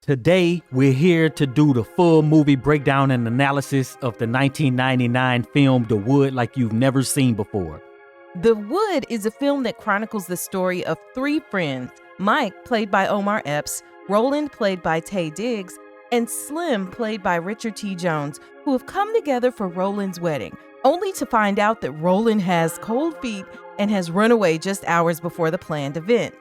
Today, we're here to do the full movie breakdown and analysis of the 1999 film The Wood like you've never seen before. The Wood is a film that chronicles the story of three friends, Mike, played by Omar Epps, Roland, played by Taye Diggs, and Slim, played by Richard T. Jones, who have come together for Roland's wedding, only to find out that Roland has cold feet and has run away just hours before the planned event.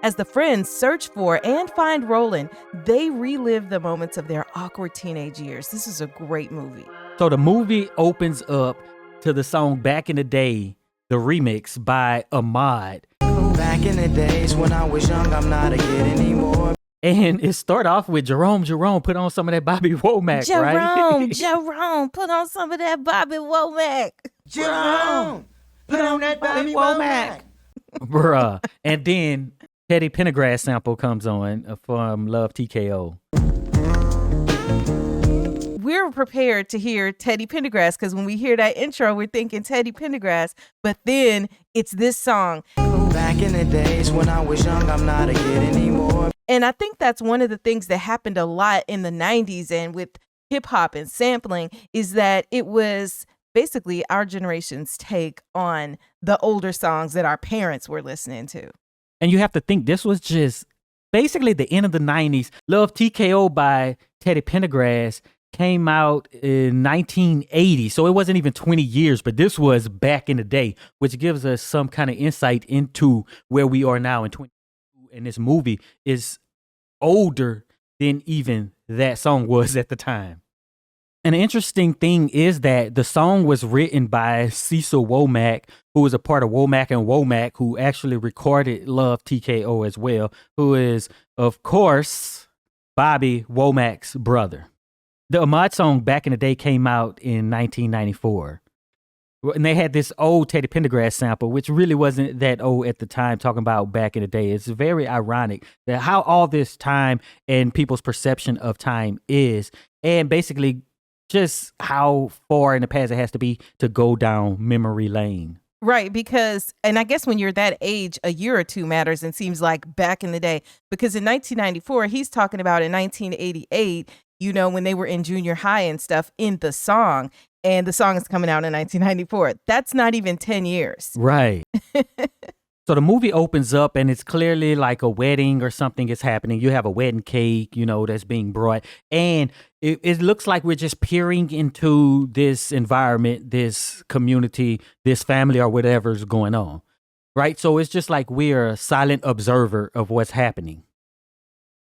As the friends search for and find Roland, they relive the moments of their awkward teenage years. This is a great movie. So the movie opens up to the song Back in the Day, the remix by Ahmad. Back in the days when I was young, I'm not a kid anymore. And it start off with Jerome, put on some of that Bobby Womack, right? Jerome, put on some of that Bobby Womack. Jerome, put on that Bobby Womack. Bruh. And then Teddy Pendergrass sample comes on from Love TKO. We're prepared to hear Teddy Pendergrass because when we hear that intro, we're thinking Teddy Pendergrass, but then it's this song. Back in the days when I was young, I'm not a kid anymore. And I think that's one of the things that happened a lot in the 90s and with hip hop and sampling is that it was basically our generation's take on the older songs that our parents were listening to. And you have to think this was just basically the end of the 90s. Love TKO by Teddy Pendergrass came out in 1980. So it wasn't even 20 years, but this was back in the day, which gives us some kind of insight into where we are now in 2022. And this movie is older than even that song was at the time. An interesting thing is that the song was written by Cecil Womack, who was a part of Womack and Womack, who actually recorded Love TKO as well, who is, of course, Bobby Womack's brother. The Ahmad song Back in the Day came out in 1994. And they had this old Teddy Pendergrass sample, which really wasn't that old at the time, talking about back in the day. It's very ironic that how all this time and people's perception of time is, and basically just how far in the past it has to be to go down memory lane. Right, because, and I guess when you're that age, a year or two matters and seems like back in the day. Because in 1994, he's talking about in 1988, you know, when they were in junior high and stuff in the song. And the song is coming out in 1994. That's not even 10 years. Right. So the movie opens up and it's clearly like a wedding or something is happening. You have a wedding cake, you know, that's being brought. And it looks like we're just peering into this environment, this community, this family or whatever's going on. Right. So it's just like we're a silent observer of what's happening.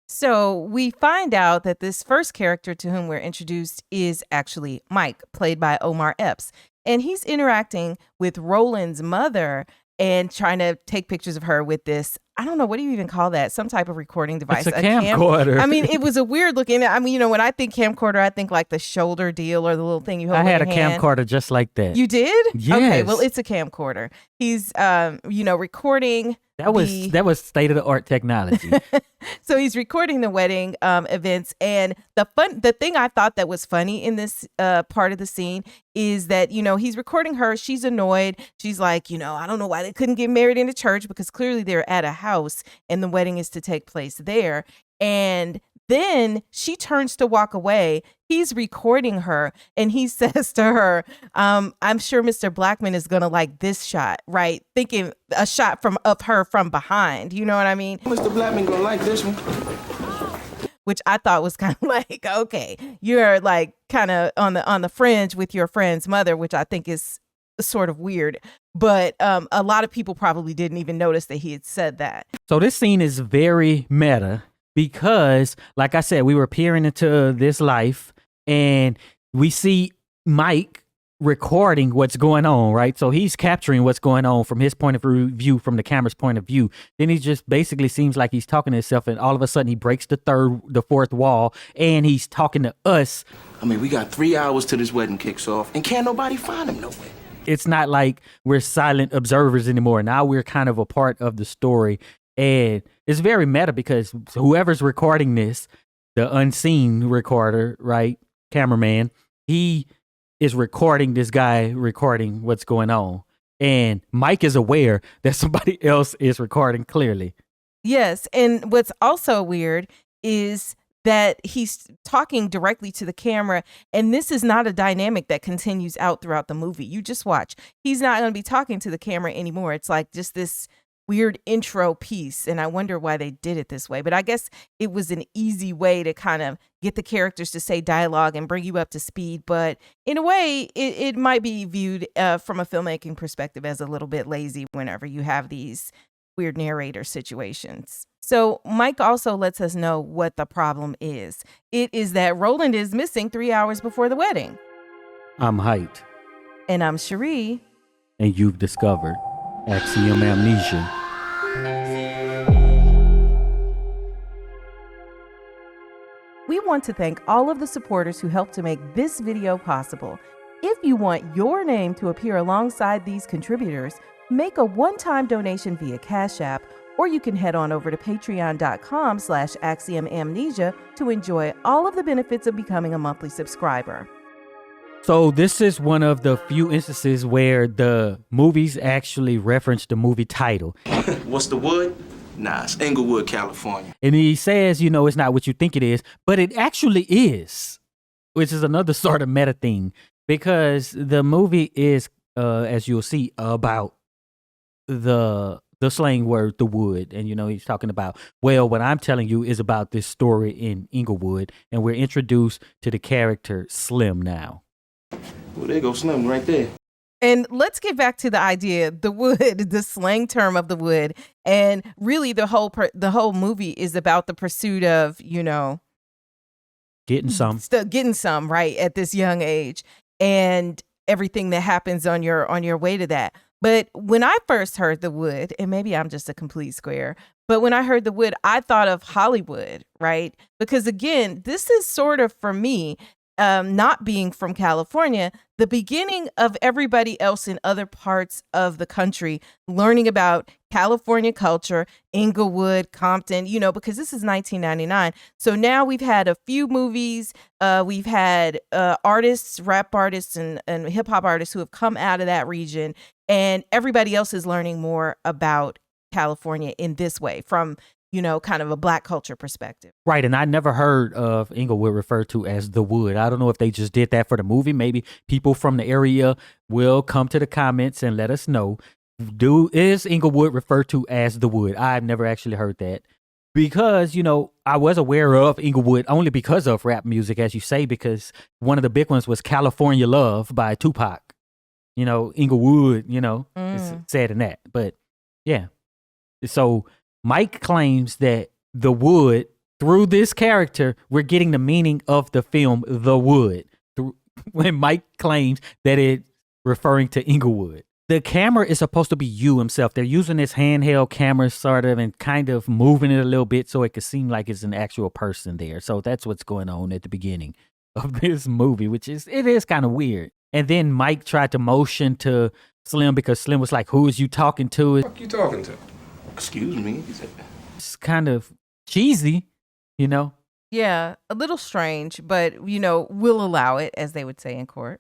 So we find out that this first character to whom we're introduced is actually Mike, played by Omar Epps. And he's interacting with Roland's mother and trying to take pictures of her with this, I don't know, what do you even call that? Some type of recording device. It's a camcorder. I mean, it was a weird looking, I mean, you know, when I think camcorder, I think like the shoulder deal or the little thing you hold in your hand. I had a camcorder just like that. You did? Yes. Okay, well, it's a camcorder. He's, you know, recording. That was state of the art technology. So he's recording the wedding events, and the thing I thought that was funny in this part of the scene is that, you know, he's recording her. She's annoyed. She's like, you know, I don't know why they couldn't get married in a church because clearly they're at a house and the wedding is to take place there. And then she turns to walk away. He's recording her and he says to her, I'm sure Mr. Blackman is going to like this shot, right? Thinking a shot of her from behind. You know what I mean? Mr. Blackman gonna like this one. Which I thought was kind of like, okay, you're like kind of on the fringe with your friend's mother, which I think is sort of weird. But a lot of people probably didn't even notice that he had said that. So this scene is very meta because, like I said, we were peering into this life and we see Mike recording what's going on, right? So he's capturing what's going on from his point of view, from the camera's point of view. Then he just basically seems like he's talking to himself, and all of a sudden he breaks the fourth wall, and he's talking to us. I mean, we got 3 hours till this wedding kicks off, and can't nobody find him nowhere. It's not like we're silent observers anymore. Now we're kind of a part of the story, and it's very meta because whoever's recording this, the unseen recorder, right, cameraman, he is recording this guy recording what's going on. And Mike is aware that somebody else is recording clearly. Yes. And what's also weird is that he's talking directly to the camera. And this is not a dynamic that continues out throughout the movie. You just watch. He's not going to be talking to the camera anymore. It's like just this weird intro piece. And I wonder why they did it this way. But I guess it was an easy way to kind of get the characters to say dialogue and bring you up to speed. But in a way, it might be viewed from a filmmaking perspective as a little bit lazy whenever you have these weird narrator situations. So Mike also lets us know what the problem is. It is that Roland is missing 3 hours before the wedding. I'm Heit. And I'm Cheri. And you've discovered Axiom Amnesia. We want to thank all of the supporters who helped to make this video possible. If you want your name to appear alongside these contributors, make a one-time donation via Cash App, or you can head on over to patreon.com/axiomamnesia to enjoy all of the benefits of becoming a monthly subscriber. So this is one of the few instances where the movies actually reference the movie title. What's the wood? Nah, it's Inglewood, California. And he says, it's not what you think it is, but it actually is, which is another sort of meta thing, because the movie is, as you'll see, about the slang word, the wood. And, he's talking about, well, what I'm telling you is about this story in Inglewood. And we're introduced to the character Slim now. Well, there goes Slim right there. And let's get back to the idea, the wood, the slang term of the wood. And really the whole movie is about the pursuit of, getting some, right, at this young age, and everything that happens on your way to that. But when I first heard the wood, and maybe I'm just a complete square, but when I heard the wood, I thought of Hollywood, right? Because again, this is sort of, for me, not being from California, the beginning of everybody else in other parts of the country learning about California culture, Inglewood, Compton, because this is 1999. So now we've had a few movies, we've had artists, rap artists and hip hop artists who have come out of that region, and everybody else is learning more about California in this way from kind of a Black culture perspective. Right. And I never heard of Inglewood referred to as the wood. I don't know if they just did that for the movie. Maybe people from the area will come to the comments and let us know. Is Inglewood referred to as the wood? I've never actually heard that, because, I was aware of Inglewood only because of rap music, as you say, because one of the big ones was California Love by Tupac. Inglewood, it's said in that. But yeah. So Mike claims that the wood, through this character, we're getting the meaning of the film The Wood. When Mike claims that it's referring to Inglewood. The camera is supposed to be you himself. They're using this handheld camera sort of and kind of moving it a little bit so it could seem like it's an actual person there. So that's what's going on at the beginning of this movie, it is kind of weird. And then Mike tried to motion to Slim because Slim was like, who is you talking to? What the fuck you talking to? Excuse me. It's kind of cheesy, Yeah, a little strange, but, we'll allow it, as they would say in court.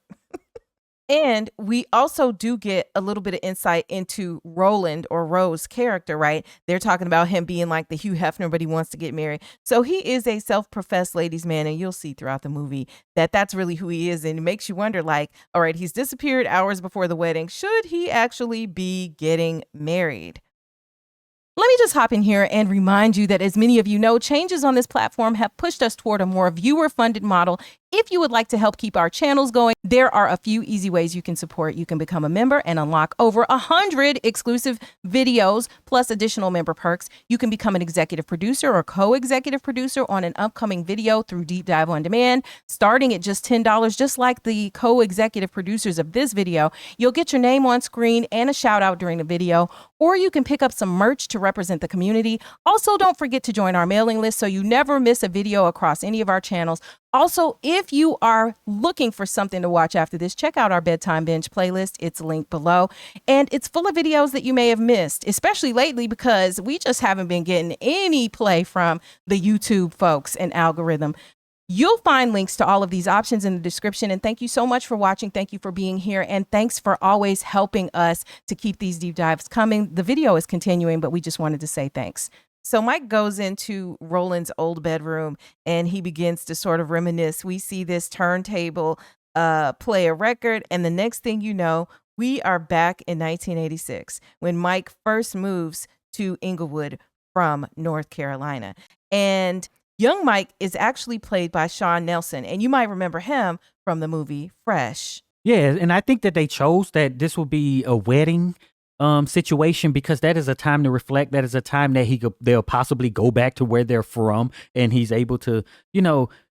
And we also do get a little bit of insight into Roland or Rose's character, right? They're talking about him being like the Hugh Hefner, but he wants to get married. So he is a self-professed ladies' man, and you'll see throughout the movie that that's really who he is. And it makes you wonder, like, all right, he's disappeared hours before the wedding. Should he actually be getting married? Let me just hop in here and remind you that, as many of you know, changes on this platform have pushed us toward a more viewer-funded model. If you would like to help keep our channels going, there are a few easy ways you can support. You can become a member and unlock over 100 exclusive videos, plus additional member perks. You can become an executive producer or co-executive producer on an upcoming video through Deep Dive On Demand, starting at just $10, just like the co-executive producers of this video. You'll get your name on screen and a shout out during the video, or you can pick up some merch to represent the community. Also, don't forget to join our mailing list so you never miss a video across any of our channels. Also, if you are looking for something to watch after this, check out our Bedtime Binge playlist. It's linked below. And it's full of videos that you may have missed, especially lately because we just haven't been getting any play from the YouTube folks and algorithm. You'll find links to all of these options in the description. And thank you so much for watching. Thank you for being here. And thanks for always helping us to keep these deep dives coming. The video is continuing, but we just wanted to say thanks. So Mike goes into Roland's old bedroom and he begins to sort of reminisce. We see this turntable play a record, and the next thing you know, we are back in 1986 when Mike first moves to Inglewood from North Carolina. And young Mike is actually played by Sean Nelson, and you might remember him from the movie Fresh. Yeah, and I think that they chose that this will be a wedding situation because that is a time to reflect. That is a time that they'll possibly go back to where they're from, and he's able to,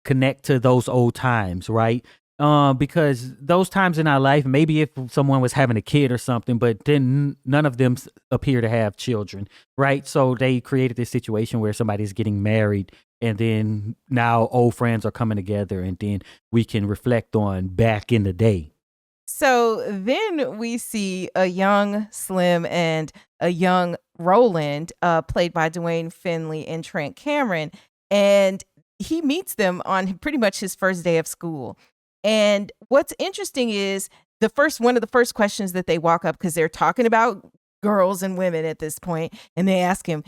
connect to those old times, right? Because those times in our life, maybe if someone was having a kid or something, but then none of them appear to have children, right? So they created this situation where somebody's getting married, and then now old friends are coming together, and then we can reflect on back in the day. So then we see a young Slim and a young Roland, played by Dwayne Finley and Trent Cameron, and he meets them on pretty much his first day of school. And what's interesting is one of the first questions that they walk up, because they're talking about girls and women at this point, and they ask him,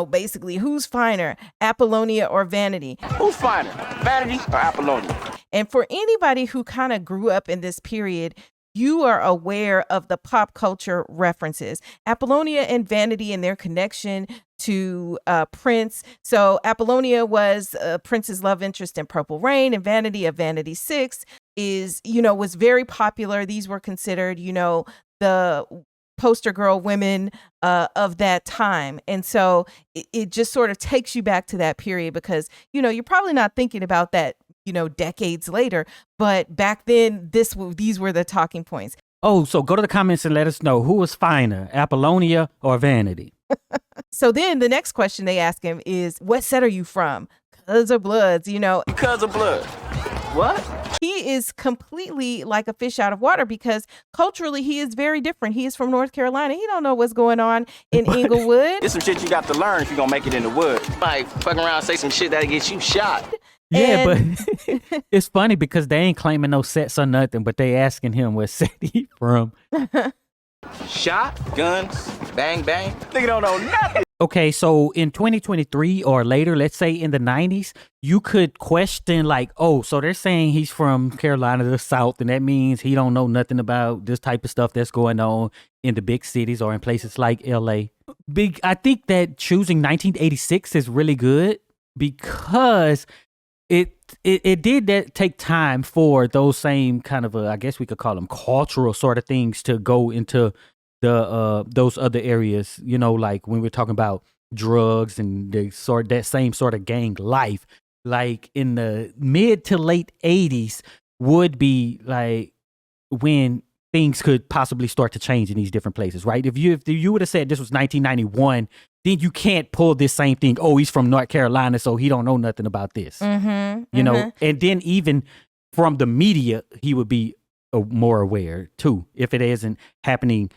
basically, who's finer, Apollonia or Vanity? Who's finer, Vanity or Apollonia? And for anybody who kind of grew up in this period, you are aware of the pop culture references. Apollonia and Vanity and their connection to Prince. So Apollonia was Prince's love interest in Purple Rain, and Vanity of Vanity 6 was very popular. These were considered, the poster girl women of that time. And so it just sort of takes you back to that period because, you're probably not thinking about that, decades later. But back then, these were the talking points. Oh, so go to the comments and let us know who was finer, Apollonia or Vanity. So then the next question they ask him is, what set are you from? Cuz or Bloods, Because of blood. What? He is completely like a fish out of water because culturally he is very different. He is from North Carolina. He don't know what's going on in Inglewood. It's some shit you got to learn if you're going to make it in the wood. Like, fucking around and say some shit that'll get you shot. Yeah, but it's funny because they ain't claiming no sets or nothing, but they asking him what set he from. Shot, guns, bang, bang. Nigga don't know nothing. Okay, so in 2023 or later, let's say in the 90s, you could question like, oh, so they're saying he's from Carolina, the South, and that means he don't know nothing about this type of stuff that's going on in the big cities or in places like LA. I think that choosing 1986 is really good because it did take time for those same kind of, I guess we could call them cultural sort of things to go into the those other areas, like when we're talking about drugs and that same sort of gang life, like in the mid to late 80s would be like when things could possibly start to change in these different places, right? If you would have said this was 1991, then you can't pull this same thing. Oh, he's from North Carolina, so he don't know nothing about this. You know, and then even from the media, he would be more aware too if it isn't happening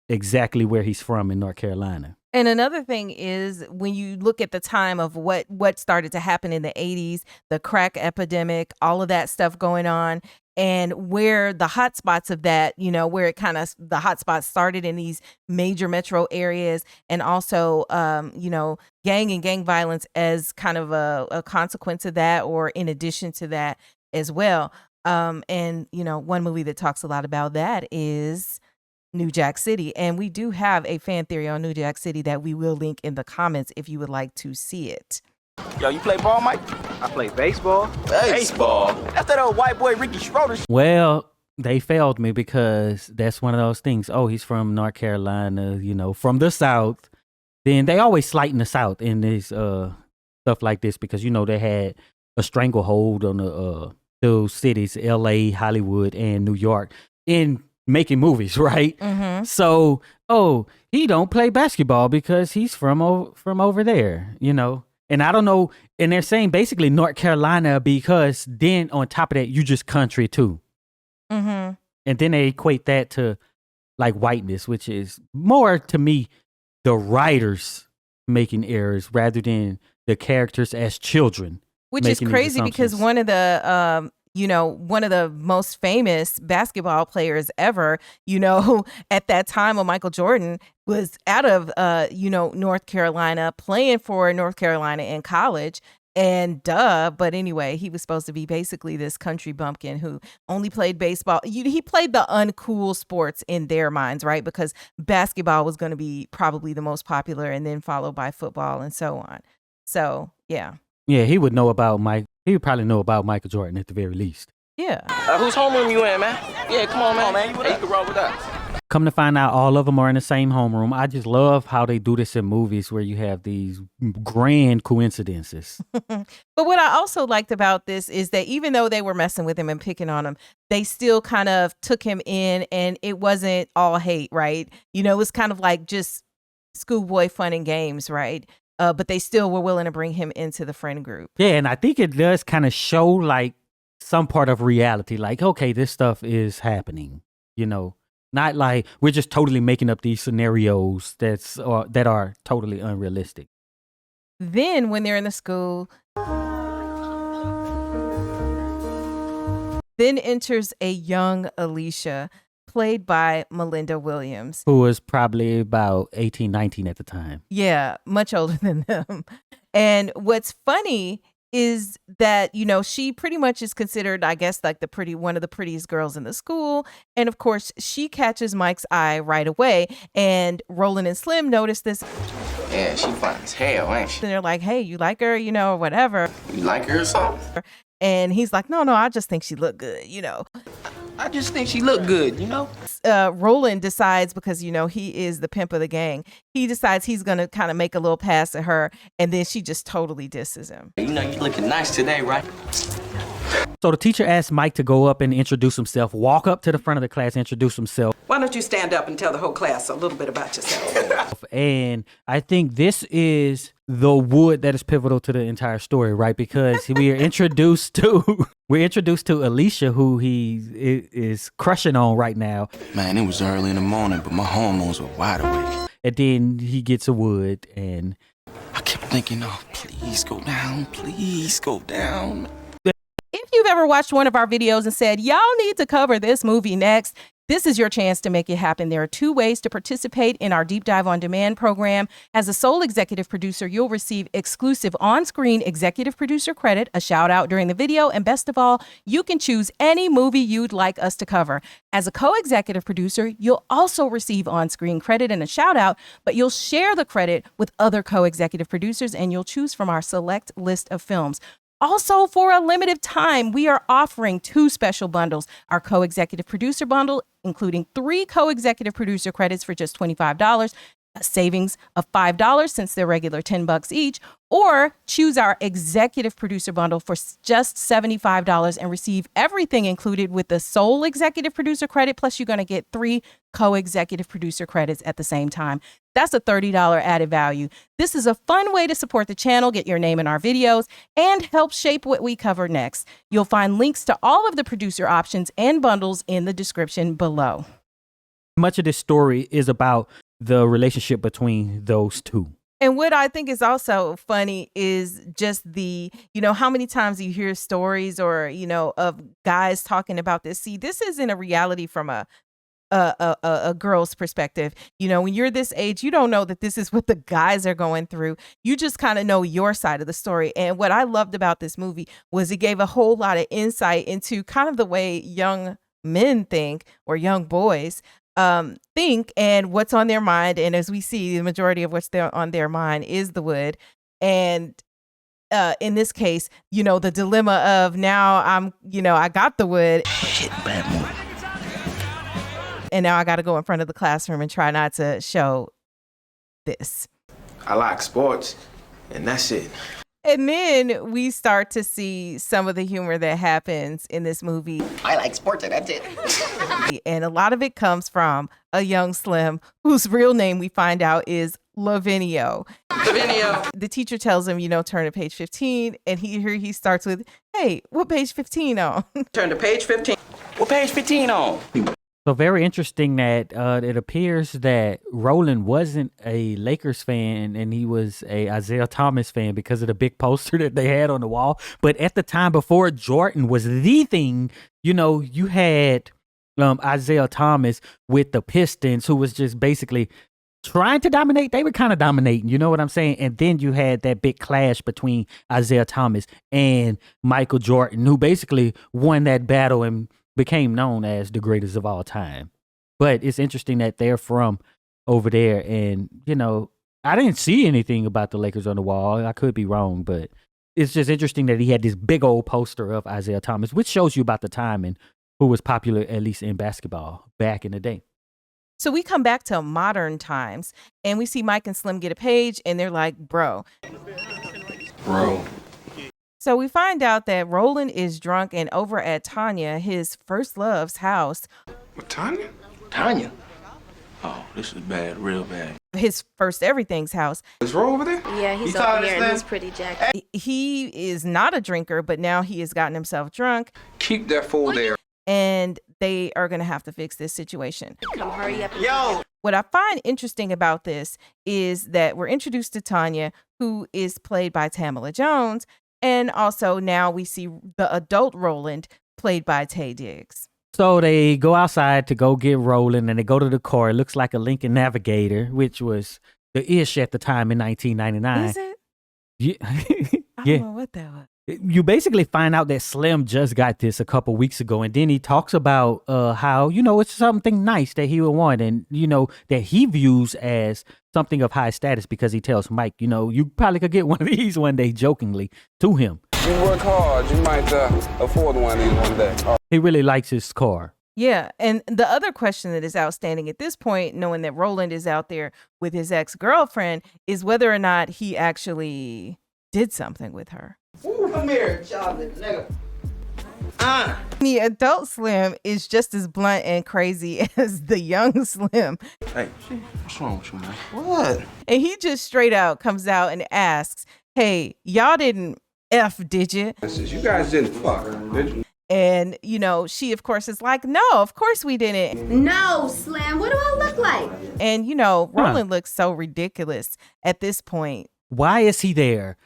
exactly where he's from in North Carolina. And another thing is when you look at the time of what started to happen in the 80s, the crack epidemic, all of that stuff going on, and where the hot spots of that, where it kind of, the hot spots started in these major metro areas, and also, gang and gang violence as kind of a consequence of that, or in addition to that as well. And, one movie that talks a lot about that is New Jack City. And we do have a fan theory on New Jack City that we will link in the comments if you would like to see it. Yo, you play ball, Mike? I play baseball. Baseball? That's that old white boy Ricky Schroeder. Well, they failed me because that's one of those things. Oh, he's from North Carolina, from the South. Then they always slighten the South in this stuff like this because, they had a stranglehold on those cities, LA, Hollywood, and New York, in making movies, right? Mm-hmm. So, he don't play basketball because he's from over there, And I don't know, and they're saying basically North Carolina because then on top of that, you just country too. Mm-hmm. And then they equate that to like whiteness, which is more to me the writers making errors rather than the characters as children. Which is crazy because one of the one of the most famous basketball players ever, at that time when Michael Jordan was out of, North Carolina, playing for North Carolina in college. And but anyway, he was supposed to be basically this country bumpkin who only played baseball. He played the uncool sports in their minds, right? Because basketball was going to be probably the most popular, and then followed by football and so on. So, yeah. Yeah, he would know about Mike. He would probably know about Michael Jordan at the very least. Yeah. Whose homeroom you in, man? Yeah, come on, man. You can roll with us. Come to find out, all of them are in the same homeroom. I just love how they do this in movies where you have these grand coincidences. But what I also liked about this is that even though they were messing with him and picking on him, they still kind of took him in, and it wasn't all hate, right? It was kind of like just schoolboy fun and games, right? But they still were willing to bring him into the friend group. Yeah, and I think it does kind of show like some part of reality. Like, okay, this stuff is happening, Not like we're just totally making up these scenarios that are totally unrealistic. Then when they're in the school, then enters a young Alicia, played by Melinda Williams. Who was probably about 18, 19 at the time. Yeah, much older than them. And what's funny is that, she pretty much is considered, I guess, like one of the prettiest girls in the school. And of course, she catches Mike's eye right away. And Roland and Slim notice this. Yeah, she fine as hell, ain't she? And they're like, hey, you like her, or whatever. You like her or something? And he's like, no, I just think she looked good, I just think she looked good, Roland decides, because, he is the pimp of the gang, he decides he's going to kind of make a little pass at her, and then she just totally disses him. You looking nice today, right? So the teacher asked Mike to go up and introduce himself, walk up to the front of the class, introduce himself. Why don't you stand up and tell the whole class a little bit about yourself? And I think this is the wood that is pivotal to the entire story, right? Because we are introduced to Alicia, who he is crushing on right now. Man, it was early in the morning, but my hormones were wide awake. And then he gets a wood, and I kept thinking, oh, please go down, please go down. If you've ever watched one of our videos and said, y'all need to cover this movie next, this is your chance to make it happen. There are 2 ways to participate in our Deep Dive on Demand program. As a sole executive producer, you'll receive exclusive on-screen executive producer credit, a shout out during the video, and best of all, you can choose any movie you'd like us to cover. As a co-executive producer, you'll also receive on-screen credit and a shout out, but you'll share the credit with other co-executive producers, and you'll choose from our select list of films. Also, for a limited time, we are offering 2 special bundles. Our co-executive producer bundle, including 3 co-executive producer credits for just $25, a savings of $5 since they're regular $10 each, or choose our executive producer bundle for just $75 and receive everything included with the sole executive producer credit, plus you're going to get 3 co-executive producer credits at the same time. That's a $30 added value. This is a fun way to support the channel, get your name in our videos, and help shape what we cover next. You'll find links to all of the producer options and bundles in the description below. much of this story is about the relationship between those two. And what I think is also funny is just the, how many times you hear stories or, of guys talking about this. See, this isn't a reality from a girl's perspective. When you're this age, you don't know that this is what the guys are going through. You just kind of know your side of the story. And what I loved about this movie was it gave a whole lot of insight into kind of the way young men think, or young boys think, and what's on their mind. And as we see, the majority of what's on their mind is the wood. And in this case, the dilemma of now I got the wood. And now I got to go in front of the classroom and try not to show this. I like sports, and that's it. And then we start to see some of the humor that happens in this movie. I like sports, and that's it. And a lot of it comes from a young Slim, whose real name we find out is Lavinio. Lavinio. The teacher tells him, turn to page 15. And he starts with, hey, what page 15 on? Turn to page 15. What page 15 on? So very interesting that it appears that Roland wasn't a Lakers fan and he was a Isaiah Thomas fan because of the big poster that they had on the wall. But at the time before Jordan was the thing, you had Isaiah Thomas with the Pistons, who was just basically trying to dominate. They were kind of dominating, you know what I'm saying? And then you had that big clash between Isaiah Thomas and Michael Jordan, who basically won that battle and became known as the greatest of all time. But it's interesting that they're from over there. And, I didn't see anything about the Lakers on the wall. I could be wrong, but it's just interesting that he had this big old poster of Isaiah Thomas, which shows you about the time and who was popular, at least in basketball back in the day. So we come back to modern times and we see Mike and Slim get a page and they're like, bro. So we find out that Roland is drunk and over at Tanya, his first love's house. What, Tanya? Tanya? Oh, this is bad, real bad. His first everything's house. Is Ro over there? Yeah, he's over here and he's pretty jacked. He is not a drinker, but now he has gotten himself drunk. Keep that fool there. And they are going to have to fix this situation. Come hurry up. Yo! What I find interesting about this is that we're introduced to Tanya, who is played by Tamala Jones. And also now we see the adult Roland played by Taye Diggs. So they go outside to go get Roland and they go to the car. It looks like a Lincoln Navigator, which was the ish at the time in 1999. Is it? Yeah. I don't know what that was. You basically find out that Slim just got this a couple weeks ago, and then he talks about how, it's something nice that he would want, and, that he views as something of high status because he tells Mike, you probably could get one of these one day, jokingly, to him. You work hard, you might afford one of these one day. He really likes his car. Yeah, and the other question that is outstanding at this point, knowing that Roland is out there with his ex-girlfriend, is whether or not he actually did something with her. Ooh, come here, chocolate nigga. The adult Slim is just as blunt and crazy as the young Slim. Hey, what's wrong with you, man? What? And he just straight out comes out and asks, hey, y'all didn't F, did you? You guys didn't fuck, did you? And, she, of course, is like, no, of course we didn't. No, Slim, what do I look like? And, Roland looks so ridiculous at this point. Why is he there?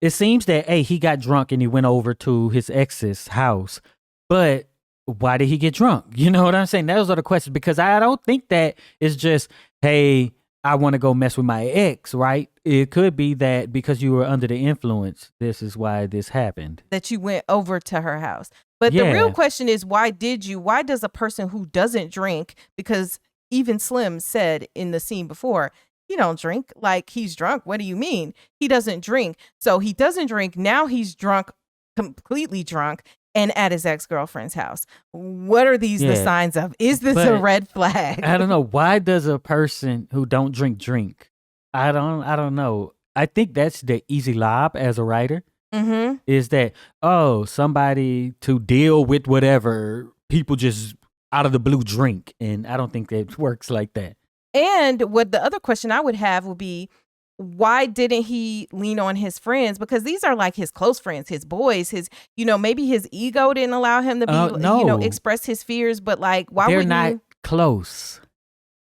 It seems that, he got drunk and he went over to his ex's house. But why did he get drunk? You know what I'm saying? Those are the questions, because I don't think that it's just, hey, I want to go mess with my ex, right? It could be that because you were under the influence, this is why this happened. That you went over to her house. But the real question is, why does a person who doesn't drink, because even Slim said in the scene before, he don't drink, like he's drunk. What do you mean? He doesn't drink. So he doesn't drink. Now he's drunk, completely drunk, and at his ex-girlfriend's house. What are these the signs of? Is this a red flag? I don't know. Why does a person who don't drink? I don't know. I think that's the easy lob as a writer. Mm-hmm. Is that, somebody to deal with whatever people just out of the blue drink. And I don't think that works like that. And what the other question I would have would be, why didn't he lean on his friends? Because these are like his close friends, his boys, maybe his ego didn't allow him to be, express his fears. But like, why They're would not close.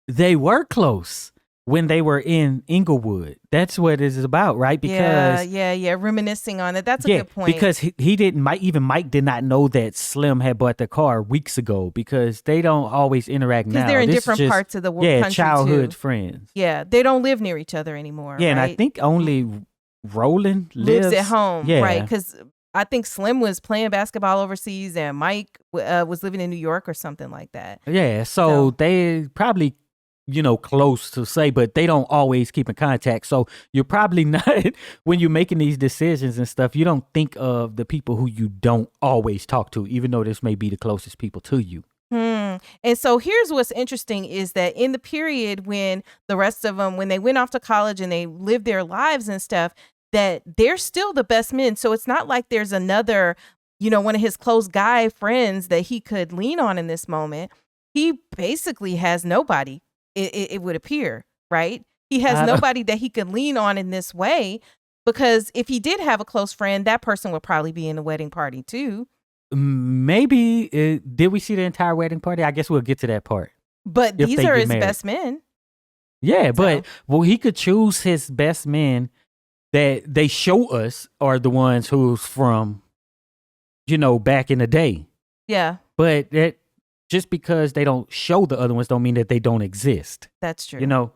They were close when they were in Inglewood. That's what it is about, right? Because reminiscing on it. That's a good point. Because he didn't. Mike did not know that Slim had bought the car weeks ago, because they don't always interact now. Because they're in different parts of the world. Yeah, childhood friends. Yeah, they don't live near each other anymore. Yeah, right? and I think only Roland lives at home. Yeah. Right, because I think Slim was playing basketball overseas and Mike was living in New York or something like that. Yeah, so they probably close to say, but they don't always keep in contact. So you're probably not, when you're making these decisions and stuff, you don't think of the people who you don't always talk to, even though this may be the closest people to you. And so here's what's interesting is that in the period when the rest of them, when they went off to college and they lived their lives and stuff, that they're still the best men. So it's not like there's another, one of his close guy friends that he could lean on in this moment. He basically has nobody. It would appear, right? He has nobody that he could lean on in this way, because if he did have a close friend, that person would probably be in the wedding party too. Maybe did we see the entire wedding party? I guess we'll get to that part. But If these they are get his married. best men. Yeah, So- but well, he could choose his best men that they show us are the ones who's from, back in the day. Yeah, But that just because they don't show the other ones don't mean that they don't exist. that's true.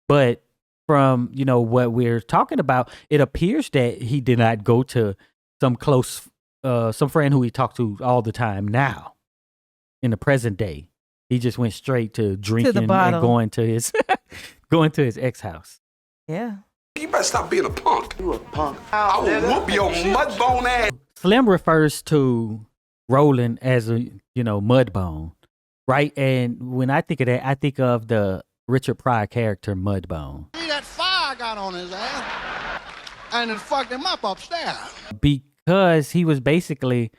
But from what we're talking about, it appears that he did not go to some some friend who he talked to all the time now in the present day. He just went straight to drinking and bottle. going to his ex house. Yeah. You better stop being a punk. You a punk. I will whoop your mudbone ass. Slim refers to Roland as a mudbone, right? And when I think of that, I think of the Richard Pryor character Mudbone. See that fire got on his ass, and it fucked him up upstairs. Because he was basically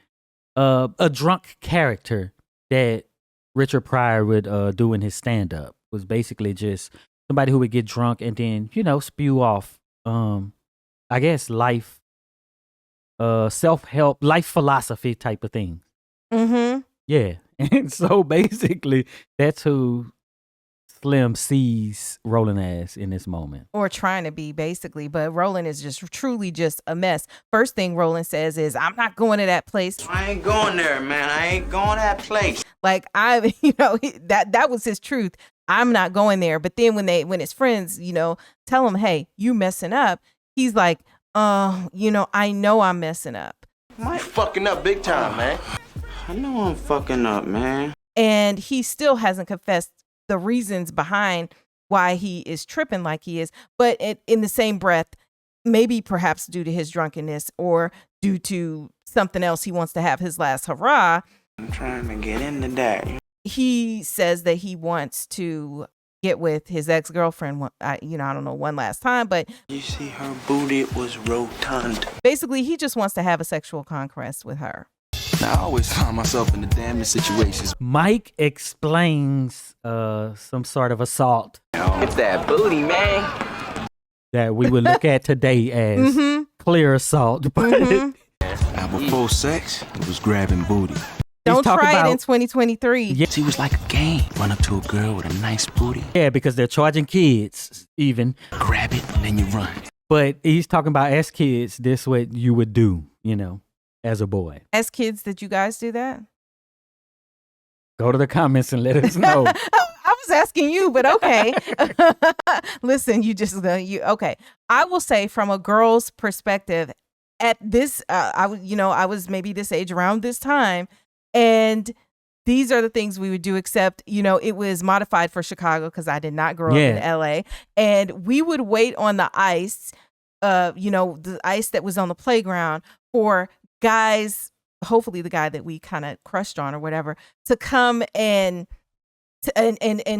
a drunk character that Richard Pryor would do in his stand-up. Was basically just somebody who would get drunk and then spew off I guess life self-help, life philosophy type of thing. Mm-hmm. Yeah. And so basically that's who Slim sees Roland as in this moment. Or trying to be, basically. But Roland is just truly just a mess. First thing Roland says is, I'm not going to that place. I ain't going there, man. I ain't going to that place. Like, that was his truth. I'm not going there. But then when his friends, tell him, hey, you messing up, he's like, I know I'm messing up. I'm fucking up big time, man. I know I'm fucking up, man. And he still hasn't confessed the reasons behind why he is tripping like he is. But in the same breath, maybe perhaps due to his drunkenness or due to something else, he wants to have his last hurrah. I'm trying to get into that. He says that he wants to get with his ex-girlfriend, I don't know, one last time, but You see, her booty was rotund. basically he just wants to have a sexual conquest with her. Now, I always find myself in the damnedest situations. Mike explains some sort of assault It's that booty, man. that we would look at today as clear assault. But Now, before sex, it was grabbing booty. Don't talking try it about- in 2023. Yeah. See, it was like a game. Run up to a girl with a nice booty, Yeah, because they're charging kids even. grab it, and then you run. But he's talking about as kids, this is what you would do, as a boy. As kids, did you guys do that? Go to the comments and let us know. I was asking you, but okay. Listen, okay. I will say from a girl's perspective, at this, I was maybe this age around this time, and these are the things we would do, except, it was modified for Chicago because I did not grow up in LA. And we would wait on the ice, the ice that was on the playground for guys, hopefully the guy that we kind of crushed on or whatever, to come and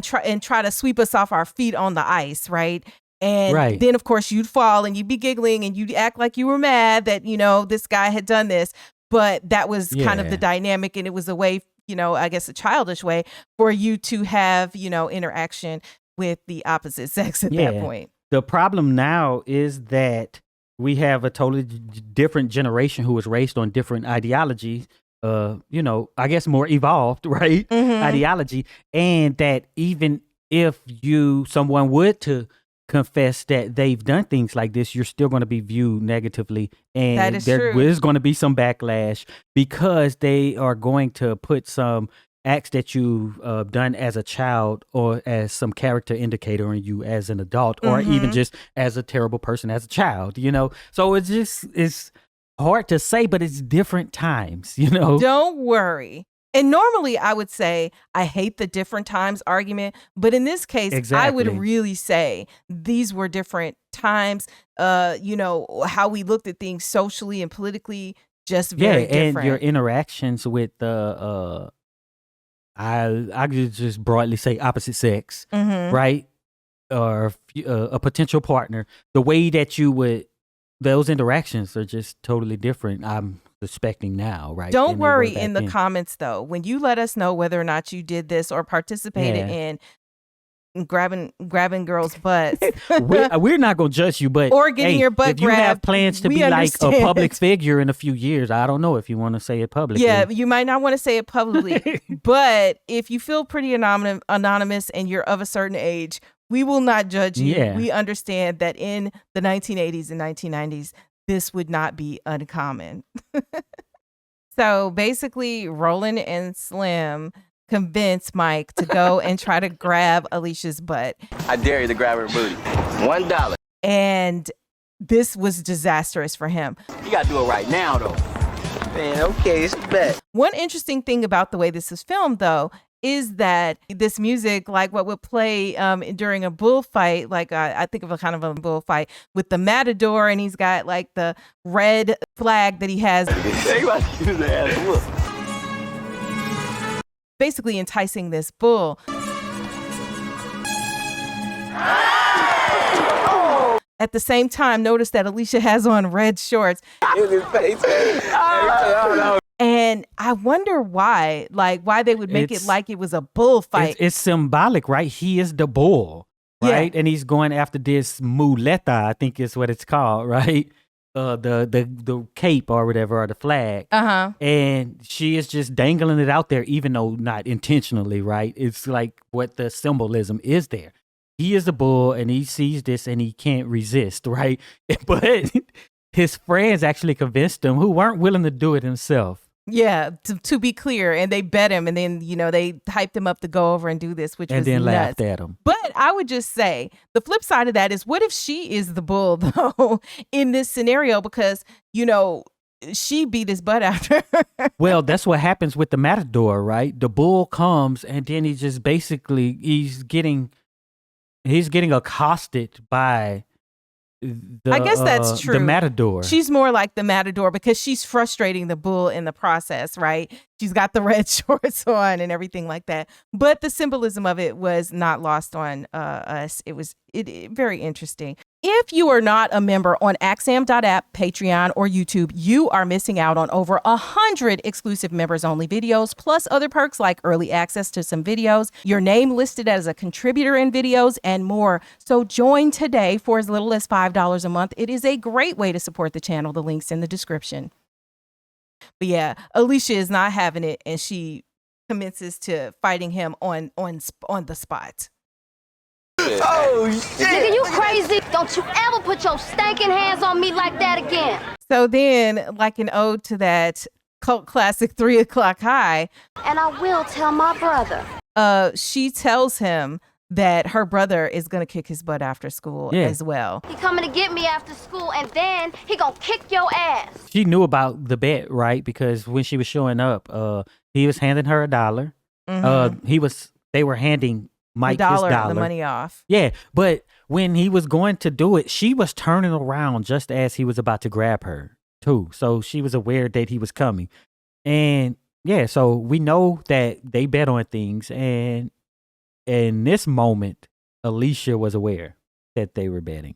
try to sweep us off our feet on the ice, right? And then, of course, you'd fall and you'd be giggling and you'd act like you were mad that, this guy had done this. But that was kind of the dynamic. And it was a way, I guess a childish way for you to have, interaction with the opposite sex at that point. The problem now is that we have a totally different generation who was raised on different ideologies, I guess more evolved, right? Ideology. And that even if someone would to confess that they've done things like this, you're still going to be viewed negatively. And that is there true. is going to be some backlash because they are going to put some acts that you've done as a child or as some character indicator in you as an adult or even just as a terrible person as a child, So it's hard to say, but it's different times, Don't worry. And normally I would say I hate the different times argument, but in this case, I would really say these were different times. How we looked at things socially and politically, just very different. And your interactions with the I could just broadly say opposite sex, right? Or a potential partner. The way that those interactions are just totally different. I'm suspecting now, right? Don't worry in the comments, though. When you let us know whether or not you did this or participated in grabbing girls' butts. we're not gonna judge you, but or getting your butt if you grabbed, have plans to we be understand. like a public figure in a few years, I don't know if you want to say it publicly. Yeah, you might not want to say it publicly, but if you feel pretty anonymous and you're of a certain age, we will not judge you. Yeah. We understand that in the 1980s and 1990s, this would not be uncommon. So basically, Roland and Slim convince Mike to go and try to grab Alicia's butt. I dare you to grab her booty. $1. And this was disastrous for him. You gotta do it right now, though. Man, okay, it's a bet. One interesting thing about the way this is filmed, though, is that this music, like what would play during a bullfight, like I think of a kind of a bullfight with the matador, and he's got like the red flag that he has. They about to use their ass whoop. Basically enticing this bull. At the same time, notice that Alicia has on red shorts. In his face, man. And I wonder why they would make it like it was a bullfight. It's symbolic, right? He is the bull, right? Yeah. And he's going after this muleta, I think is what it's called, right? The cape or whatever, or the flag. Uh-huh. And she is just dangling it out there, even though not intentionally, right? It's like what the symbolism is there. He is the bull, and he sees this, and he can't resist, right? But his friends actually convinced him, who weren't willing to do it himself. Yeah, to be clear, and they bet him, and then they hyped him up to go over and do this, which and was then nuts. laughed at him. But I would just say the flip side of that is, what if she is the bull though in this scenario? Because she beat his butt after. Well, that's what happens with the matador, right? The bull comes, and then he just basically he's getting accosted by I guess that's true. the matador. She's more like the matador because she's frustrating the bull in the process, right? She's got the red shorts on and everything like that. But the symbolism of it was not lost on us. It was very interesting. If you are not a member on Axiom.app, Patreon, or YouTube, you are missing out on over 100 exclusive members-only videos, plus other perks like early access to some videos, your name listed as a contributor in videos, and more. So join today for as little as $5 a month. It is a great way to support the channel. The link's in the description. But yeah, Alicia is not having it, and she commences to fighting him on the spot. Oh, shit. Nigga, you crazy? Don't you ever put your stinking hands on me like that again. So then, like an ode to that cult classic 3 o'clock high, And I will tell my brother. she tells him that her brother is going to kick his butt after school as well. He coming to get me after school, and then he gonna kick your ass. She knew about the bet, right? Because when she was showing up, he was handing her $1. Mm-hmm. They were handing Mike the his $1. the money off. Yeah, but when he was going to do it, she was turning around just as he was about to grab her, too. So she was aware that he was coming. And yeah, so we know that they bet on things. And in this moment, Alicia was aware that they were betting.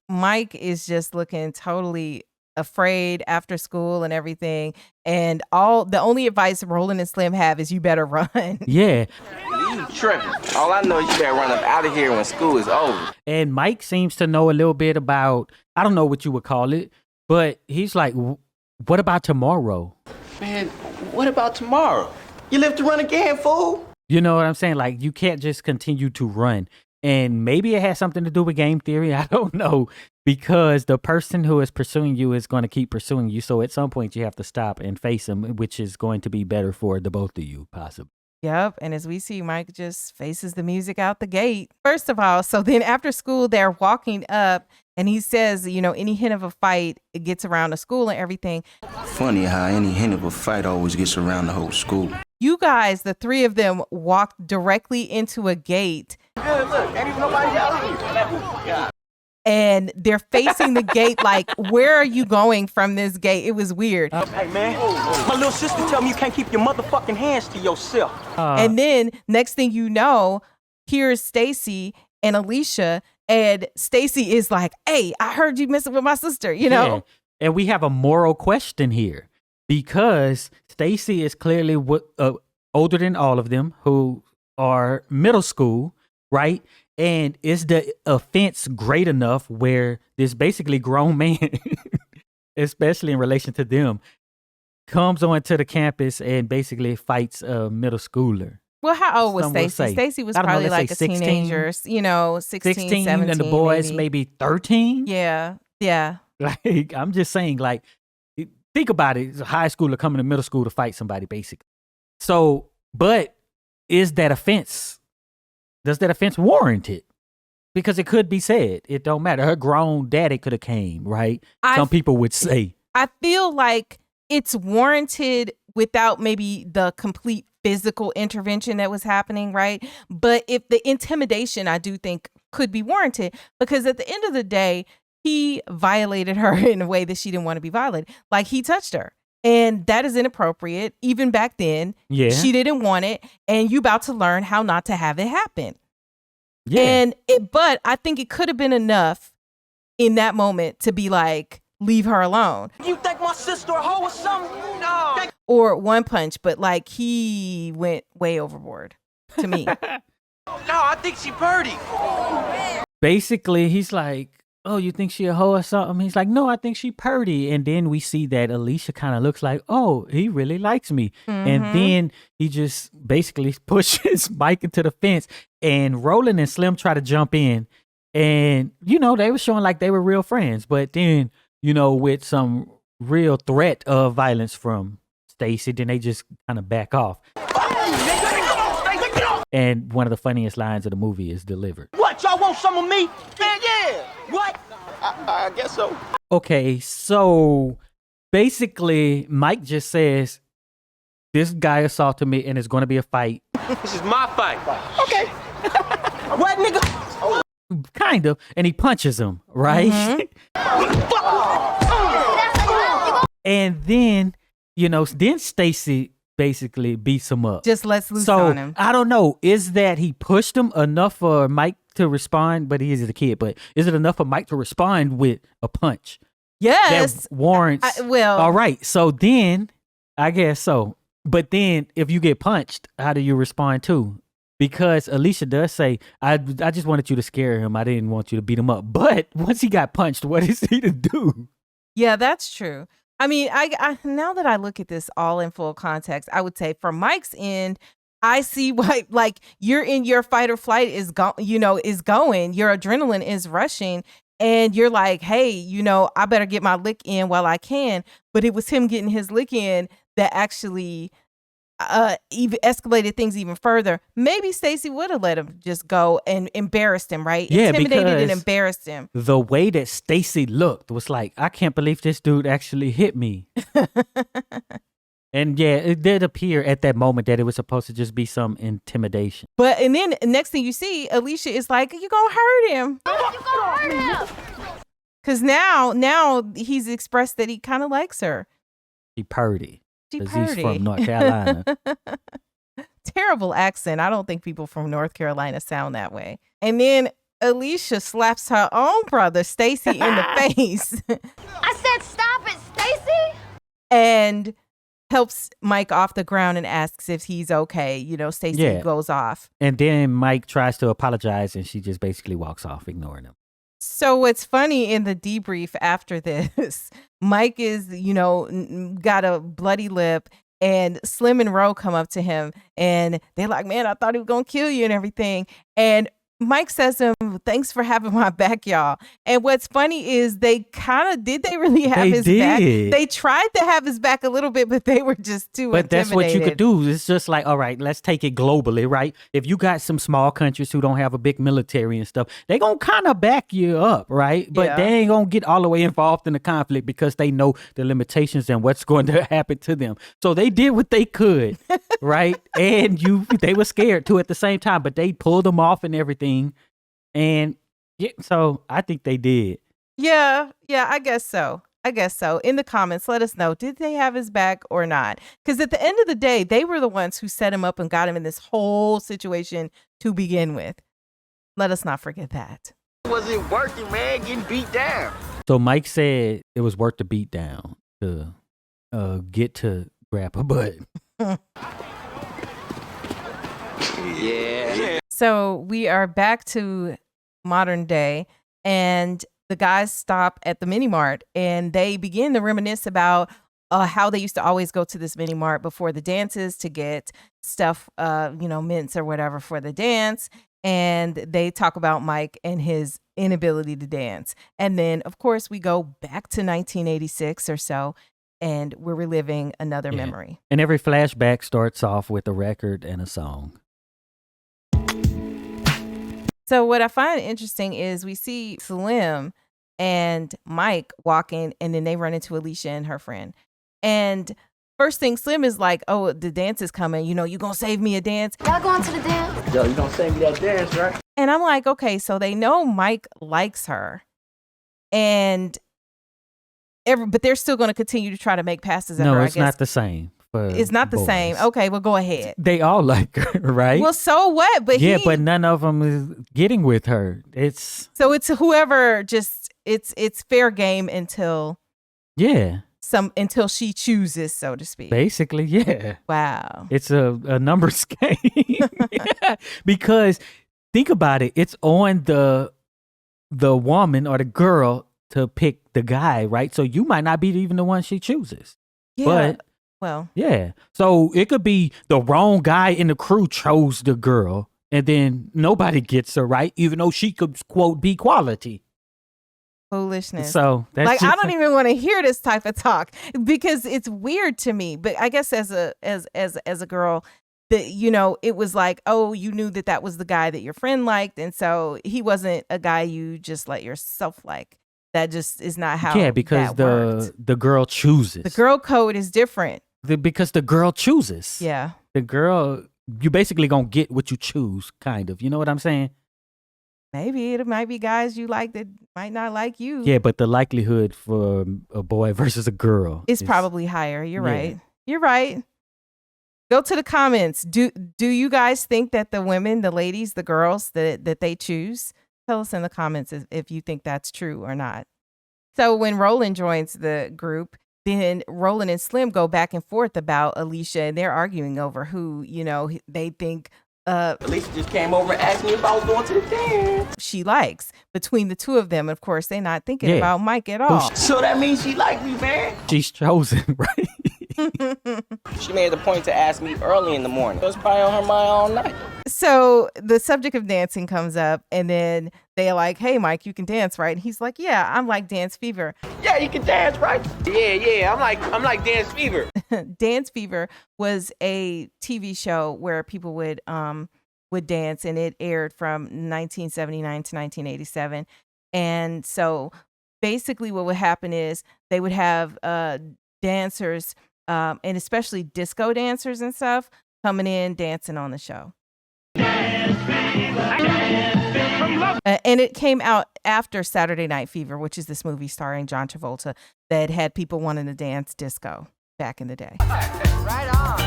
Mike is just looking totally afraid after school and everything. And the only advice Roland and Slim have is you better run. Yeah. You tripping. All I know is you better run up out of here when school is over. And Mike seems to know a little bit about, I don't know what you would call it, but he's like, what about tomorrow? Man, what about tomorrow? You live to run again, fool. You know what I'm saying? Like, you can't just continue to run. And maybe it has something to do with game theory. I don't know. Because the person who is pursuing you is going to keep pursuing you. So at some point you have to stop and face him, which is going to be better for the both of you, possibly. Yep. And as we see, Mike just faces the music out the gate. First of all, so then after school, they're walking up and he says, any hint of a fight, it gets around the school and everything. Funny how any hint of a fight always gets around the whole school. You guys, the three of them, walked directly into a gate. Good, look, ain't even nobody out here. And they're facing the gate like, where are you going from this gate? It was weird. Hey, man, my little sister tell me you can't keep your motherfucking hands to yourself. And then next thing you know, here's Stacy and Alicia. And Stacy is like, hey, I heard you messing with my sister, Yeah. And we have a moral question here because Stacy is clearly older than all of them who are middle school. right? And is the offense great enough where this basically grown man, especially in relation to them, comes onto the campus and basically fights a middle schooler? Well, how old was Some will Stacy? say. Stacy was I don't know, probably let's say like a 16, teenager, 16, 17, and the boys maybe. maybe 13. Yeah, yeah. Like, I'm just saying, like, think about it. It's a high schooler coming to middle school to fight somebody, basically. So, but is that offense? Does that offense warrant it? Because it could be said. It don't matter. Her grown daddy could have came, right? Some people would say. I feel like it's warranted without maybe the complete physical intervention that was happening, right? But if the intimidation, I do think could be warranted, because at the end of the day, he violated her in a way that she didn't want to be violated. Like, he touched her. And that is inappropriate. Even back then, Yeah. she didn't want it. And you about to learn how not to have it happen. Yeah. But I think it could have been enough in that moment to be like, leave her alone. You think my sister a hoe or something? No. Or one punch, but like, he went way overboard to me. No, I think she purty. Basically, he's like, oh, you think she a hoe or something? He's like, no, I think she purty. And then we see that Alicia kind of looks like, oh, he really likes me. And then he just basically pushes Mike into the fence, and Roland and Slim try to jump in. And, you know, they were showing like they were real friends. But then, you know, with some real threat of violence from Stacy, then they just kind of back off. And one of the funniest lines of the movie is delivered. What, y'all want some of me? Man, yeah. What? I guess so. Okay, so basically, Mike just says, this guy assaulted me and it's going to be a fight. This is my fight. Okay. What, nigga? Kind of. And he punches him, right? And then, you know, then Stacy basically beats him up. Just lets loose So on him. I don't know. Is that he pushed him enough for Mike to respond? But he is a kid. But is it enough for Mike to respond with a punch? Yes. That warrants. All right. So then, I guess so. But then, if you get punched, how do you respond too? Because Alicia does say, I just wanted you to scare him. I didn't want you to beat him up. But once he got punched, what is he to do? Yeah, that's true. I mean, I now that I look at this all in full context, I would say from Mike's end, I see why, like, you're in your fight or flight is going, your adrenaline is rushing, and you're like, hey, I better get my lick in while I can. But it was him getting his lick in that actually even escalated things even further. Maybe Stacy would have let him just go and embarrassed him, right? Yeah, intimidated and because embarrassed him. The way that Stacy looked was like, I can't believe this dude actually hit me. And yeah, it did appear at that moment that it was supposed to just be some intimidation. But and then next thing you see, Alicia is like, "You gonna hurt him? You gonna hurt him?" Because now he's expressed that he kind of likes her. She purdy. She Because he's purdy. from North Carolina. Terrible accent. I don't think people from North Carolina sound that way. And then Alicia slaps her own brother, Stacy, in the face. I said stop it, Stacy. And helps Mike off the ground and asks if he's okay. Stacy Yeah. goes off. And then Mike tries to apologize and she just basically walks off, ignoring him. So what's funny in the debrief after this, Mike is, got a bloody lip, and Slim and Ro come up to him and they're like, man, I thought he was going to kill you and everything. And Mike says to him, thanks for having my back, y'all. And what's funny is did they really have his back? They tried to have his back a little bit, but they were just too But that's what you could intimidated. do. It's just like, all right, let's take it globally, right? If you got some small countries who don't have a big military and stuff, they going to kind of back you up, right? But Yeah. they ain't going to get all the way involved in the conflict because they know the limitations and what's going to happen to them. So they did what they could, right? And they were scared too at the same time, but they pulled them off and everything. And yeah, so I think they did. Yeah, I guess so. In the comments, let us know, did they have his back or not? Because at the end of the day, they were the ones who set him up and got him in this whole situation to begin with. Let us not forget that. Was it working, man? Getting beat down. So Mike said it was worth the beat down to get to grab her butt. Yeah. So we are back to modern day, and the guys stop at the mini mart and they begin to reminisce about how they used to always go to this mini mart before the dances to get stuff, mints or whatever for the dance. And they talk about Mike and his inability to dance. And then, of course, we go back to 1986 or so, and we're reliving another memory. And every flashback starts off with a record and a song. So what I find interesting is we see Slim and Mike walking, and then they run into Alicia and her friend. And first thing, Slim is like, "Oh, the dance is coming. You gonna save me a dance?" Y'all going to the dance? Yo, you gonna sing me that dance, right? And I'm like, okay, so they know Mike likes her, but they're still going to continue to try to make passes at her. No, I it's guess. not the same. It's not the boys. same. Okay, well, go ahead. They all like her, right? Well, so what? But but none of them is getting with her. It's whoever. Just it's fair game until she chooses, so to speak. Basically, yeah. Wow. It's a numbers game. Because think about it, it's on the woman or the girl to pick the guy, right? So you might not be even the one she chooses. Yeah. But well, yeah. So it could be the wrong guy in the crew chose the girl, and then nobody gets her, right? Even though she could, quote, be quality. Foolishness. So that's like, I don't even want to hear this type of talk because it's weird to me. But I guess as a girl, that it was like, oh, you knew that was the guy that your friend liked, and so he wasn't a guy you just let yourself like. That just is not how. Yeah, because the girl chooses. The girl code is different. Because the girl chooses. Yeah. The girl, you basically gonna get what you choose, kind of. You know what I'm saying? Maybe it might be guys you like that might not like you. Yeah, but the likelihood for a boy versus a girl is probably higher. You're right. You're right. Go to the comments. Do you guys think that the women, the ladies, the girls that they choose? Tell us in the comments if you think that's true or not. So when Roland joins the group, then Roland and Slim go back and forth about Alicia, and they're arguing over who, they think Alicia just came over and asked me if I was going to the dance. She likes. Between the two of them, of course, they're not thinking about Mike at all. So that means she liked me, man. She's chosen, right? She made the point to ask me early in the morning. It was probably on her mind all night. So the subject of dancing comes up, and then they're like, "Hey, Mike, you can dance, right?" And he's like, "Yeah, I'm like Dance Fever." Yeah, you can dance, right? Yeah. I'm like Dance Fever. Dance Fever was a TV show where people would dance, and it aired from 1979 to 1987. And so basically what would happen is they would have dancers, and especially disco dancers and stuff, coming in dancing on the show. And it came out after Saturday Night Fever, which is this movie starring John Travolta that had people wanting to dance disco back in the day. Right on.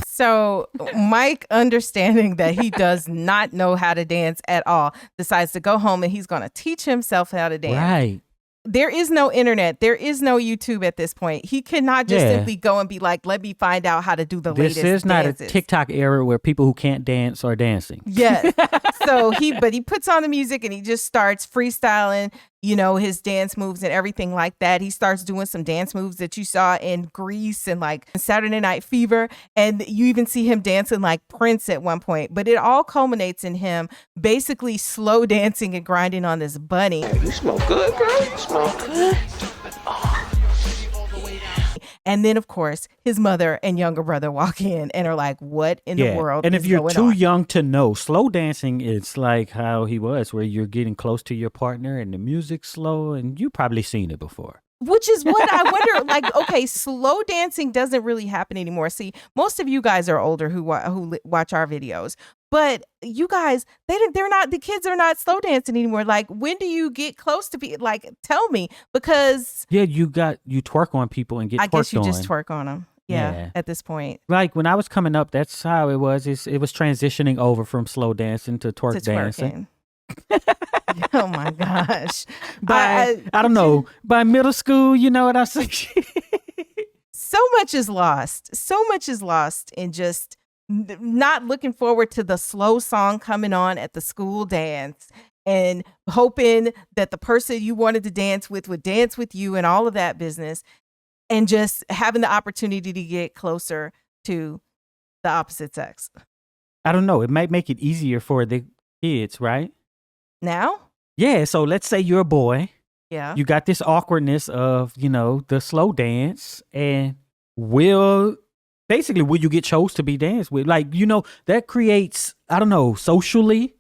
So Mike, understanding that he does not know how to dance at all, decides to go home and he's going to teach himself how to dance. Right. There is no internet. There is no YouTube at this point. He cannot just simply go and be like, let me find out how to do the latest dances. This is not a dances. TikTok era where people who can't dance are dancing. Yeah. So he puts on the music and he just starts freestyling, his dance moves and everything like that. He starts doing some dance moves that you saw in Grease and like Saturday Night Fever. And you even see him dancing like Prince at one point. But it all culminates in him basically slow dancing and grinding on this bunny. Hey, you smell good, girl. You smell good. And then, of course, his mother and younger brother walk in and are like, what in the world and is if you're going too on? young to know, slow dancing is like how he was, where you're getting close to your partner and the music's slow, and you've probably seen it before. Which is what I wonder, like, okay, slow dancing doesn't really happen anymore. See, most of you guys are older who watch our videos, but you guys, the kids are not slow dancing anymore. Like, when do you get close to be, like, tell me, because. Yeah, you twerk on people and get twerked on. I guess you just twerk on them. Yeah, at this point. Like, when I was coming up, that's how it was. It was transitioning over from slow dancing to twerk dancing. Oh my gosh. I don't know, by middle school, you know what I'm saying? So much is lost. So much is lost in just not looking forward to the slow song coming on at the school dance and hoping that the person you wanted to dance with would dance with you and all of that business, and just having the opportunity to get closer to the opposite sex. I don't know. It might make it easier for the kids, right? Now? Yeah. So let's say you're a boy. Yeah. You got this awkwardness of, the slow dance, and will you get chose to be danced with? Like, that creates, I don't know, socially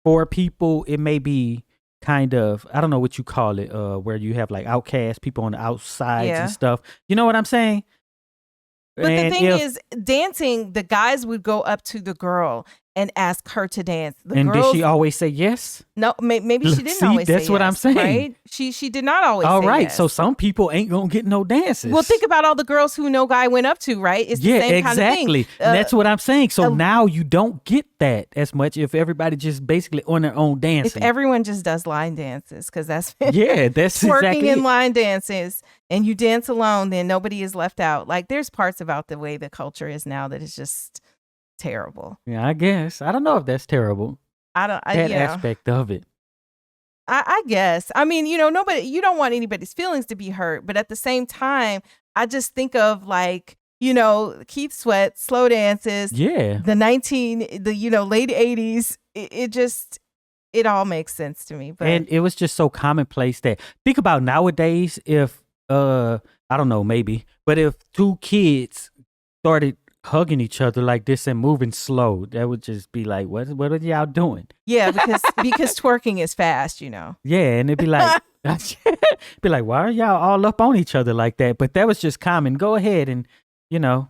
for people, it may be kind of, I don't know what you call it, where you have like outcasts, people on the outsides and stuff. You know what I'm saying? But the thing is, dancing, the guys would go up to the girl and ask her to dance. Did she always say yes? No, maybe she didn't always say yes. That's what I'm saying. Right? She did not always all say right, yes. so some people ain't going to get no dances. Well, think about all the girls who no guy went up to, right? It's the same kind of thing. Exactly. And that's what I'm saying. So now you don't get that as much if everybody just basically on their own dancing. If everyone just does line dances, because that's that's twerking exactly in it. line dances, and you dance alone, then nobody is left out. Like, there's parts about the way the culture is now that is just terrible. Yeah, I guess. I don't know if that's terrible. That aspect of it. I guess. I mean, you don't want anybody's feelings to be hurt, but at the same time, I just think of like, Keith Sweat, slow dances, the late 80s. It all makes sense to me. But And it was just so commonplace that, think about nowadays, if, I don't know, maybe, but if two kids started hugging each other like this and moving slow, that would just be like, what are y'all doing? yeah, because twerking is fast, Yeah, and it'd be like, why are y'all all up on each other like that? But that was just common. Go ahead and,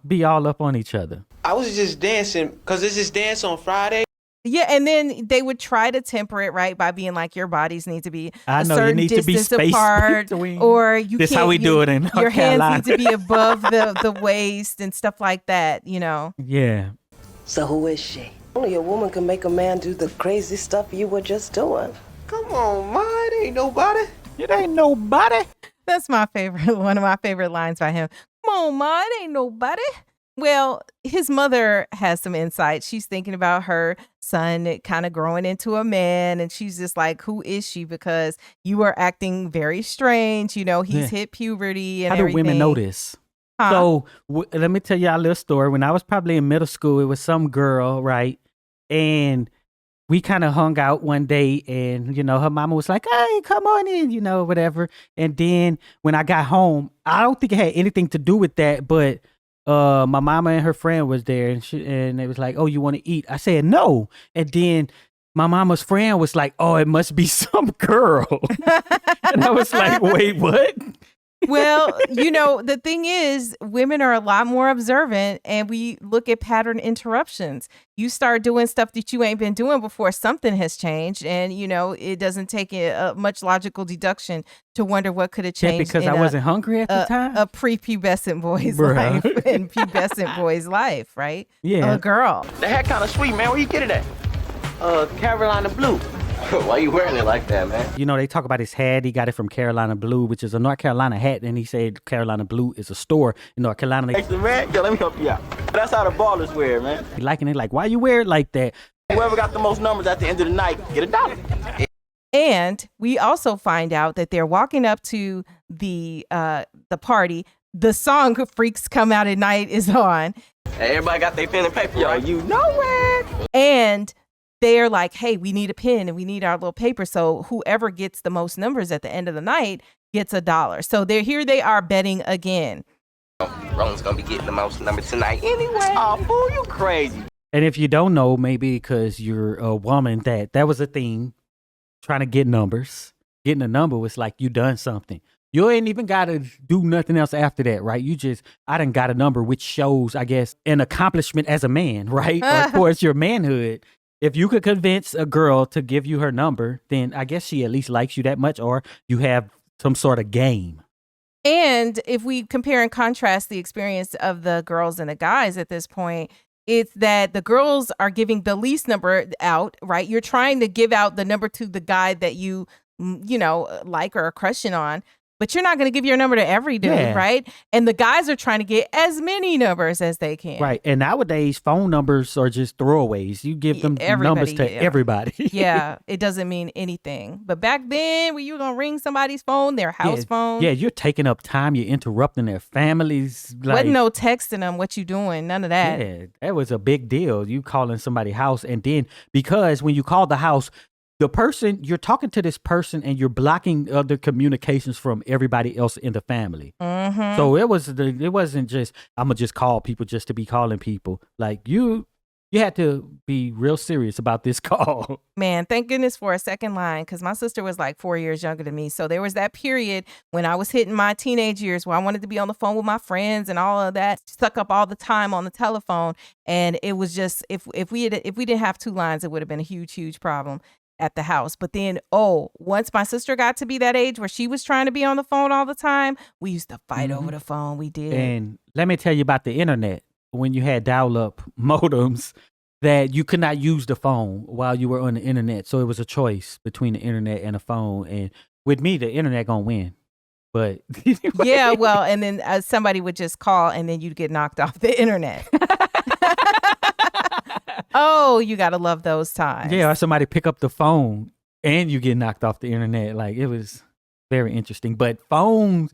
be all up on each other. I was just dancing because there's this dance on Friday. Yeah, and then they would try to temper it, right, by being like, your bodies need to be I a know, you certain need to be distance spaced apart, between. or you This can't. how we do it in your North hands Carolina. need to be above the waist and stuff like that. Yeah. So who is she? Only a woman can make a man do the crazy stuff you were just doing. Come on, ma, it ain't nobody. It ain't nobody. That's my favorite. One of my favorite lines by him. Come on, ma, it ain't nobody. Well, his mother has some insight. She's thinking about her son kind of growing into a man, and she's just like, who is she? Because you are acting very strange. He's hit puberty and How do everything. women know this? Huh? So let me tell y'all a little story. When I was probably in middle school, it was some girl, right? And we kind of hung out one day, and, her mama was like, hey, come on in, whatever. And then when I got home, I don't think it had anything to do with that, but my mama and her friend was there, and they was like, oh, you want to eat? I said no. And then my mama's friend was like, oh, it must be some girl. And I was like, wait, what? Well, the thing is, women are a lot more observant, and we look at pattern interruptions. You start doing stuff that you ain't been doing before, something has changed, and it doesn't take a much logical deduction to wonder what could have changed. Because I wasn't hungry at the time. A prepubescent boy's life and pubescent boy's life, right? Yeah, a girl. The hat kind of sweet, man. Where you get it at? Carolina Blue. Why you wearing it like that, man? They talk about his hat. He got it from Carolina Blue, which is a North Carolina hat. And he said Carolina Blue is a store in North Carolina. Thanks, man. Yo, let me help you out. That's how the ballers wear it, man. He liking it like, why you wear it like that? Whoever got the most numbers at the end of the night, get $1. And we also find out that they're walking up to the party. The song Freaks Come Out at Night is on. Hey, everybody got their pen and paper, yo, right? You know it. And they're like, hey, we need a pen and we need our little paper. So whoever gets the most numbers at the end of the night gets $1. So they are betting again. Roland's gonna be getting the most numbers tonight anyway. Oh, fool, you crazy. And if you don't know, maybe because you're a woman, that was a thing, trying to get numbers. Getting a number was like you done something. You ain't even got to do nothing else after that, right? I done got a number, which shows, I guess, an accomplishment as a man, right? Or towards your manhood. If you could convince a girl to give you her number, then I guess she at least likes you that much, or you have some sort of game. And if we compare and contrast the experience of the girls and the guys at this point, it's that the girls are giving the least number out, right? You're trying to give out the number to the guy that you like or are crushing on. but you're not going to give your number to every dude, Yeah. right? And the guys are trying to get as many numbers as they can. Right. And nowadays, phone numbers are just throwaways. You give them numbers to everybody. Yeah, it doesn't mean anything. But back then, when you were going to ring somebody's phone, their house phone. Yeah, you're taking up time. You're interrupting their families. Wasn't no texting them, what you doing, none of that. Yeah, that was a big deal. You calling somebody's house, and then because when you call the house, the person, you're talking to this person and you're blocking other communications from everybody else in the family. Mm-hmm. So it wasn't just, I'm going to just call people just to be calling people. Like you had to be real serious about this call. Man, thank goodness for a second line, because my sister was like 4 years younger than me. So there was that period when I was hitting my teenage years where I wanted to be on the phone with my friends and all of that, suck up all the time on the telephone. And it was just, if we didn't have 2 lines, it would have been a huge problem at the house. But then, once my sister got to be that age where she was trying to be on the phone all the time, we used to fight over the phone. We did. And let me tell you about the internet. When you had dial-up modems, that you could not use the phone while you were on the internet. So it was a choice between the internet and a phone. And with me, the internet gonna win. But yeah, well, and then somebody would just call and then you'd get knocked off the internet. Oh, you gotta love those times. Yeah, or somebody pick up the phone and you get knocked off the internet. Like, it was very interesting. But phones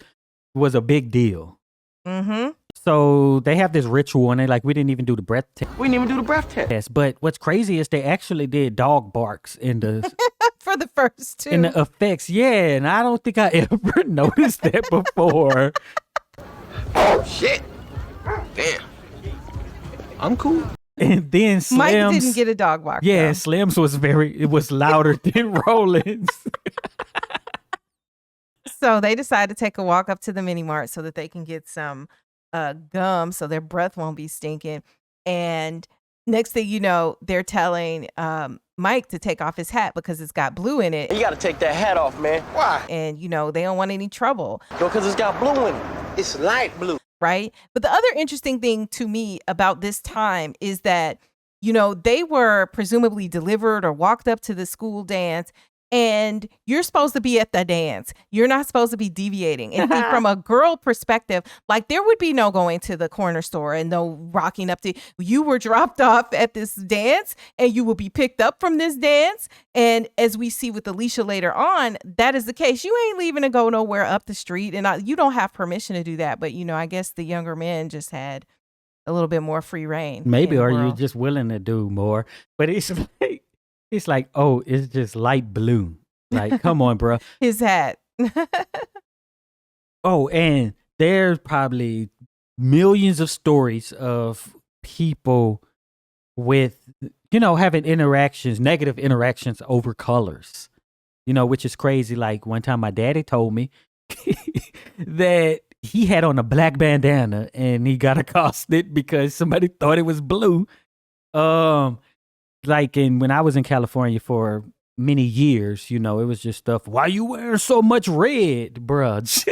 was a big deal. Mm-hmm. So they have this ritual, and they like, we didn't even do the breath test. We didn't even do the breath test. Yes, but what's crazy is they actually did dog barks in the for the first 2. in the effects. Yeah, and I don't think I ever noticed that before. Oh, shit. Damn. I'm cool. And then Slim's, Mike didn't get a dog bark. Yeah, though. Slim's it was louder than Roland's. So they decide to take a walk up to the mini mart so that they can get some gum so their breath won't be stinking. And next thing you know, they're telling Mike to take off his hat because it's got blue in it. You got to take that hat off, man. Why? And, they don't want any trouble. Because it's got blue in it. It's light blue. Right. But the other interesting thing to me about this time is that, they were presumably delivered or walked up to the school dance. And you're supposed to be at the dance. You're not supposed to be deviating. And see, from a girl perspective, like there would be no going to the corner store and no rocking up to. You were dropped off at this dance and you will be picked up from this dance. And as we see with Alicia later on, that is the case. You ain't leaving to go nowhere up the street. And you don't have permission to do that. But, I guess the younger men just had a little bit more free reign. Maybe, or you're just willing to do more. But it's like, oh, it's just light blue. Like, come on, bro. His hat. Oh, and there's probably millions of stories of people with, having negative interactions over colors, which is crazy. Like one time my daddy told me that he had on a black bandana and he got accosted because somebody thought it was blue. When I was in California for many years, it was just stuff. Why you wearing so much red, bruh?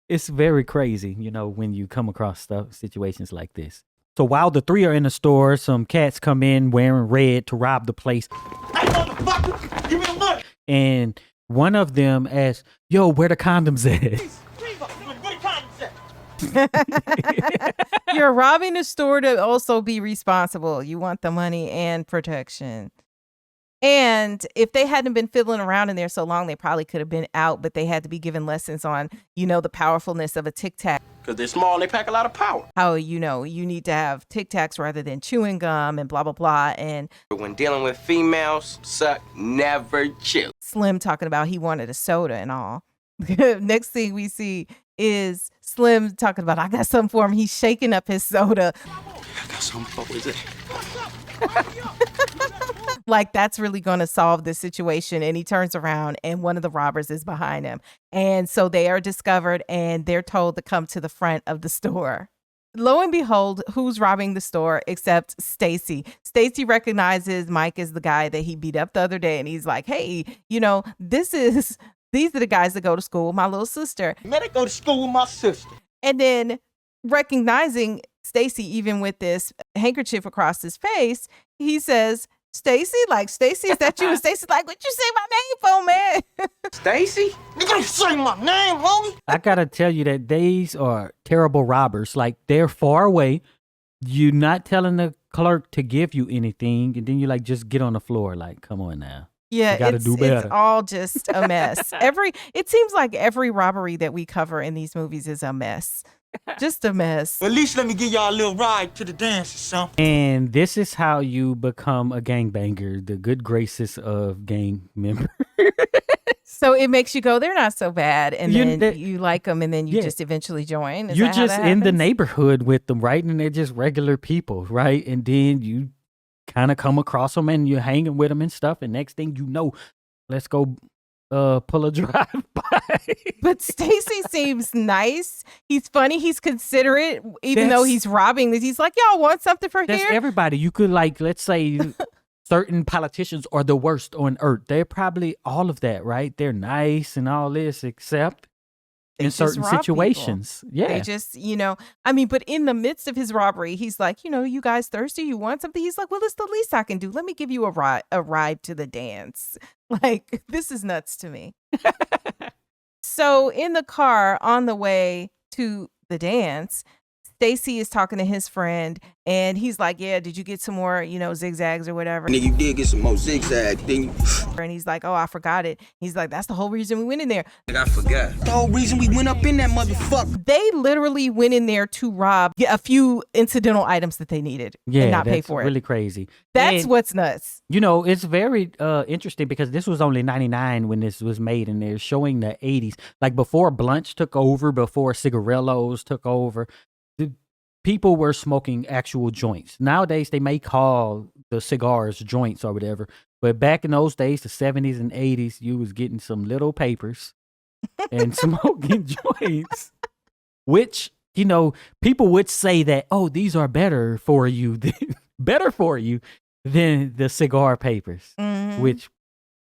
It's very crazy, when you come across situations like this. So while the 3 are in the store, some cats come in wearing red to rob the place. Hey, motherfucker, give me the money. And one of them asks, yo, where the condoms at? You're robbing a store to also be responsible. You want the money and protection. And if they hadn't been fiddling around in there so long, they probably could have been out, but they had to be given lessons on, the powerfulness of a Tic Tac. Because they're small and they pack a lot of power. How, you need to have Tic Tacs rather than chewing gum and blah, blah, blah. And when dealing with females, suck, never chew. Slim talking about he wanted a soda and all. Next thing we see is Slim talking about, I got something for him. He's shaking up his soda. I got something for you. Like that's really going to solve this situation. And he turns around and one of the robbers is behind him. And so they are discovered and they're told to come to the front of the store. Lo and behold, who's robbing the store except Stacy? Stacy recognizes Mike as the guy that he beat up the other day. And he's like, hey, these are the guys that go to school with my little sister. Man, they go to school with my sister. And then recognizing Stacy, even with this handkerchief across his face, he says, Stacy? Like, Stacy, is that you? And Stacy's like, what you say my name for, man? Stacy? You gonna say my name, homie? I gotta tell you that these are terrible robbers. Like, they're far away. You're not telling the clerk to give you anything, and then you like just get on the floor. Like, come on now. Yeah, you gotta do better. It's all just a mess. It seems like every robbery that we cover in these movies is a mess. Just a mess. At least let me give y'all a little ride to the dance or something. And this is how you become a gangbanger, the good graces of gang members. So it makes you go, they're not so bad. And then that- you like them, and then you Yeah. just eventually join. Is You're that how just that in the happens? neighborhood with them, right? And they're just regular people, right? And then you kind of come across them and you're hanging with them and stuff. And next thing you know, let's go pull a drive-by. But Stacy seems nice. He's funny. He's considerate, even though That's- he's robbing this. He's like, y'all want something for That's here? everybody. You could like, let's say certain politicians are the worst on earth. They're probably all of that, right? They're nice and all this, except They in just certain rob people. situations. Yeah. They just, but in the midst of his robbery, he's like, you guys thirsty? You want something? He's like, well, it's the least I can do. Let me give you a ride to the dance. Like, this is nuts to me. So in the car on the way to the dance, Stacy is talking to his friend, and he's like, yeah, did you get some more, zigzags or whatever? Nigga, you did get some more zigzags, didn't you? And he's like, oh, I forgot it. He's like, that's the whole reason we went in there. Nigga, I forgot. The whole reason we went up in that motherfucker. They literally went in there to rob a few incidental items that they needed and not pay that's for it. really crazy. That's And, what's nuts. it's very interesting because this was only 99 when this was made, and they're showing the 80s. Like before Blunts took over, before cigarillos took over, the people were smoking actual joints. Nowadays, they may call the cigars joints or whatever. But back in those days, the 70s and 80s, you was getting some little papers and smoking joints, which, people would say that, oh, these are better for you than the cigar papers, Mhm. which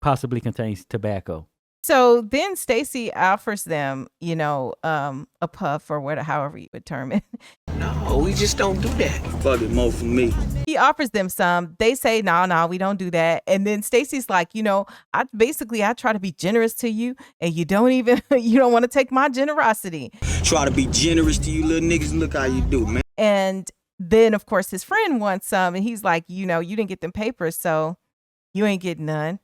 possibly contains tobacco. So then Stacy offers them, a puff or however you would term it. No, we just don't do that. Fuck it, more for me. He offers them some. They say, no, we don't do that. And then Stacy's like, I try to be generous to you, and you don't want to take my generosity. Try to be generous to you little niggas, and look how you do, man. And then, of course, his friend wants some, and he's like, you didn't get them papers, so you ain't getting none.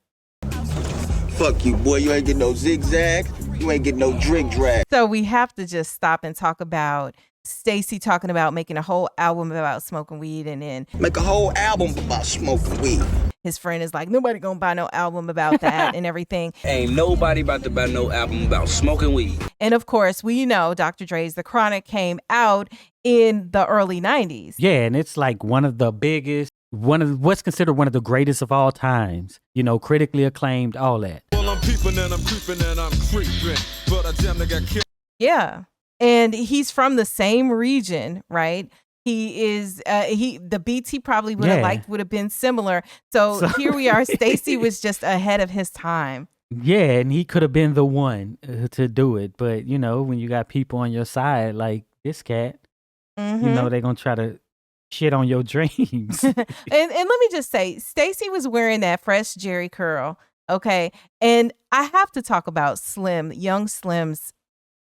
Fuck you, boy. You ain't getting no zigzags. You ain't getting no drink drag. So we have to just stop and talk about Stacy talking about making a whole album about smoking weed, and then Make a whole album about smoking weed. his friend is like, nobody gonna buy no album about that and everything. Ain't nobody about to buy no album about smoking weed. And of course, we know Dr. Dre's The Chronic came out in the early 90s. Yeah, and it's like one of the biggest, what's considered one of the greatest of all times. Critically acclaimed, all that. Well, I'm peeping and I'm creeping and I'm creeping, but I damn near got killed. Yeah. And he's from the same region, right? He is, the beats he probably would have liked would have been similar. So here we are. Stacy was just ahead of his time. Yeah, and he could have been the one to do it. But, when you got people on your side like this cat, they're going to try to shit on your dreams. and let me just say, Stacy was wearing that fresh Jerry curl. Okay. And I have to talk about young Slim's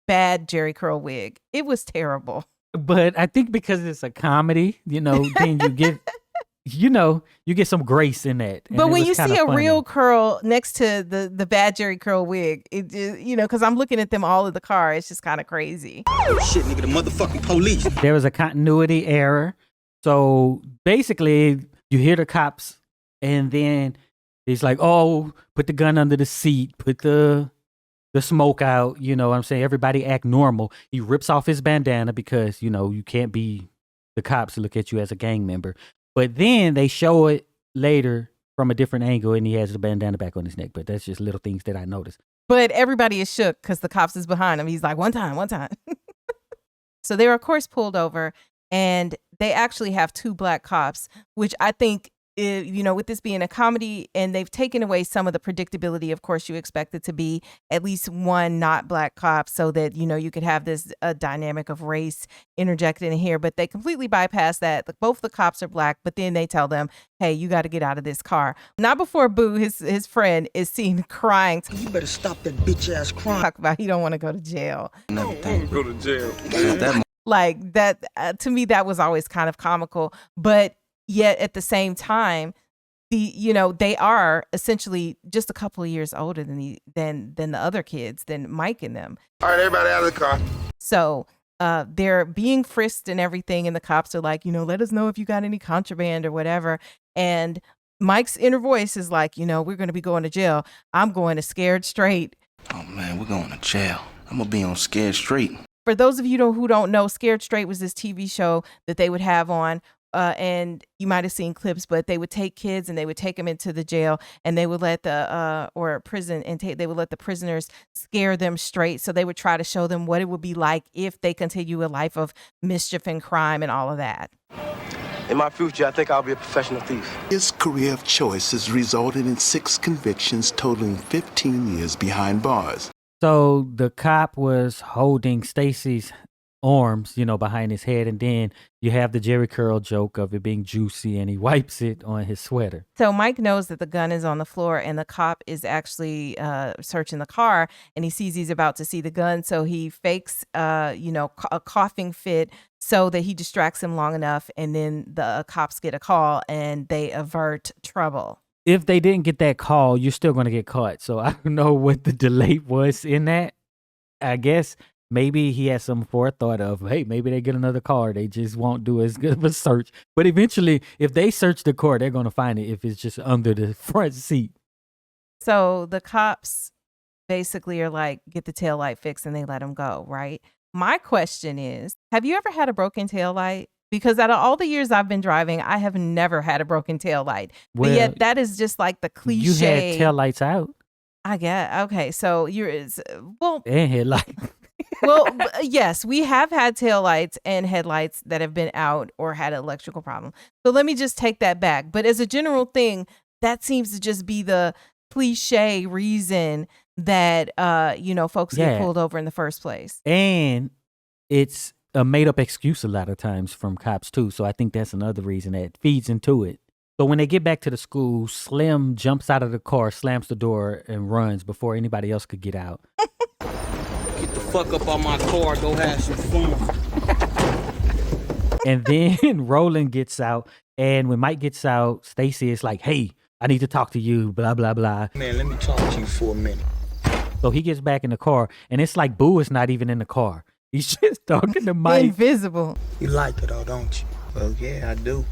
bad Jerry curl wig. It was terrible. But I think because it's a comedy, then you get, you get some grace in that. And but it when was you kinda see a funny. real curl next to the bad Jerry curl wig, it just, because I'm looking at them all in the car, it's just kind of crazy. Shit, nigga, the motherfucking police. There was a continuity error. So basically, you hear the cops, and then it's like, oh, put the gun under the seat, put the smoke out. You know what I'm saying? Everybody act normal. He rips off his bandana because, you can't be the cops look at you as a gang member. But then they show it later from a different angle, and he has the bandana back on his neck. But that's just little things that I noticed. But everybody is shook because the cops is behind him. He's like, one time. So they were, of course, pulled over, and they actually have two black cops, which I think with this being a comedy, and they've taken away some of the predictability. Of course, you expect it to be at least one not black cop so that, you could have this dynamic of race interjected in here. But they completely bypass that. Both the cops are black, but then they tell them, hey, you got to get out of this car. Not before Boo, his friend, is seen crying. You better stop that bitch ass crying. Talk about he don't want to go to jail. Go to jail. Like that, to me, that was always kind of comical. But yet at the same time, they are essentially just a couple of years older than the other kids, than Mike and them. All right, everybody out of the car. So they're being frisked and everything, and the cops are like, let us know if you got any contraband or whatever. And Mike's inner voice is like, we're going to be going to jail. I'm going to Scared Straight. Oh man, we're going to jail. I'm gonna be on Scared Straight. For those of you who don't know, Scared Straight was this TV show that they would have on. And you might have seen clips, but they would take kids and they would take them into the jail, and they would let prison, and they would let the prisoners scare them straight. So they would try to show them what it would be like if they continue a life of mischief and crime and all of that. In my future, I think I'll be a professional thief. His career of choice has resulted in 6 convictions totaling 15 years behind bars. So the cop was holding Stacy's arms, behind his head, and then you have the Jerry curl joke of it being juicy, and he wipes it on his sweater. So Mike knows that the gun is on the floor, and the cop is actually searching the car, and he sees he's about to see the gun, so he fakes a coughing fit so that he distracts him long enough, and then the cops get a call and they avert trouble. If they didn't get that call, you're still going to get caught. So I don't know what the delay was in that. I guess maybe he had some forethought of, hey, maybe they get another car. They just won't do as good of a search. But eventually, if they search the car, they're going to find it if it's just under the front seat. So the cops basically are like, get the taillight fixed, and they let him go, right? My question is, have you ever had a broken taillight? Because out of all the years I've been driving, I have never had a broken taillight. But yet that is just like the cliche. You had taillights out. I get. Okay. So and headlights. Well, yes, we have had taillights and headlights that have been out or had an electrical problem. So let me just take that back. But as a general thing, that seems to just be the cliche reason that, folks get pulled over in the first place. And it's a made up excuse a lot of times from cops too. So I think that's another reason that feeds into it. So when they get back to the school, Slim jumps out of the car, slams the door, and runs before anybody else could get out. Get the fuck up on my car, go have some fun. And then Roland gets out, and when Mike gets out, Stacy is like, hey, I need to talk to you, blah, blah, blah. Man, let me talk to you for a minute. So he gets back in the car, and it's like Boo is not even in the car. He's just talking to Mike. Invisible. You like it, though, don't you? Well, yeah, I do.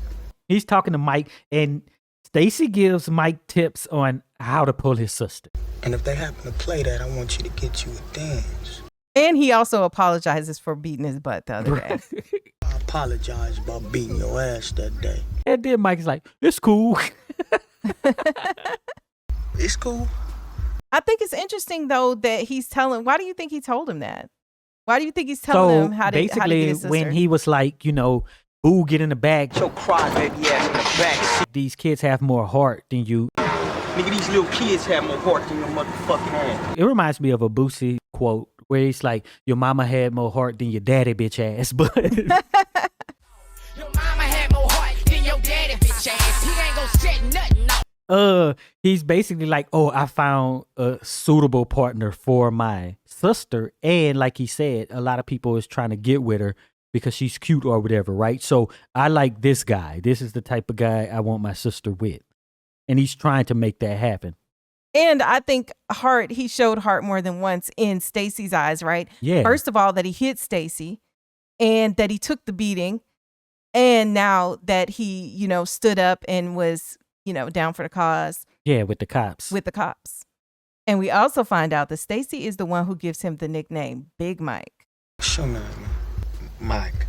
He's talking to Mike, and Stacy gives Mike tips on how to pull his sister. And if they happen to play that, I want you to get you a dance. And he also apologizes for beating his butt the other day. I apologize about beating your ass that day. And then Mike's like, it's cool. It's cool. I think it's interesting, though, that why do you think he told him that? Why do you think he's telling him how to get his sister? Basically, when he was like, Boo, get in the back. Your crybaby ass in the back. These kids have more heart than you. Nigga, these little kids have more heart than your motherfucking ass. It reminds me of a Boosie quote where he's like, your mama had more heart than your daddy, bitch ass. But your mama had more heart than your daddy, bitch ass. He ain't gonna set nothing up. He's basically like, oh, I found a suitable partner for my sister. And like he said, a lot of people is trying to get with her because she's cute or whatever, right? So I like this guy. This is the type of guy I want my sister with. And he's trying to make that happen. And I think he showed heart more than once in Stacy's eyes, right? Yeah. First of all, that he hit Stacy and that he took the beating. And now that he, stood up and was, down for the cause. Yeah, with the cops. And we also find out that Stacy is the one who gives him the nickname Big Mike. Sure, man. Mike.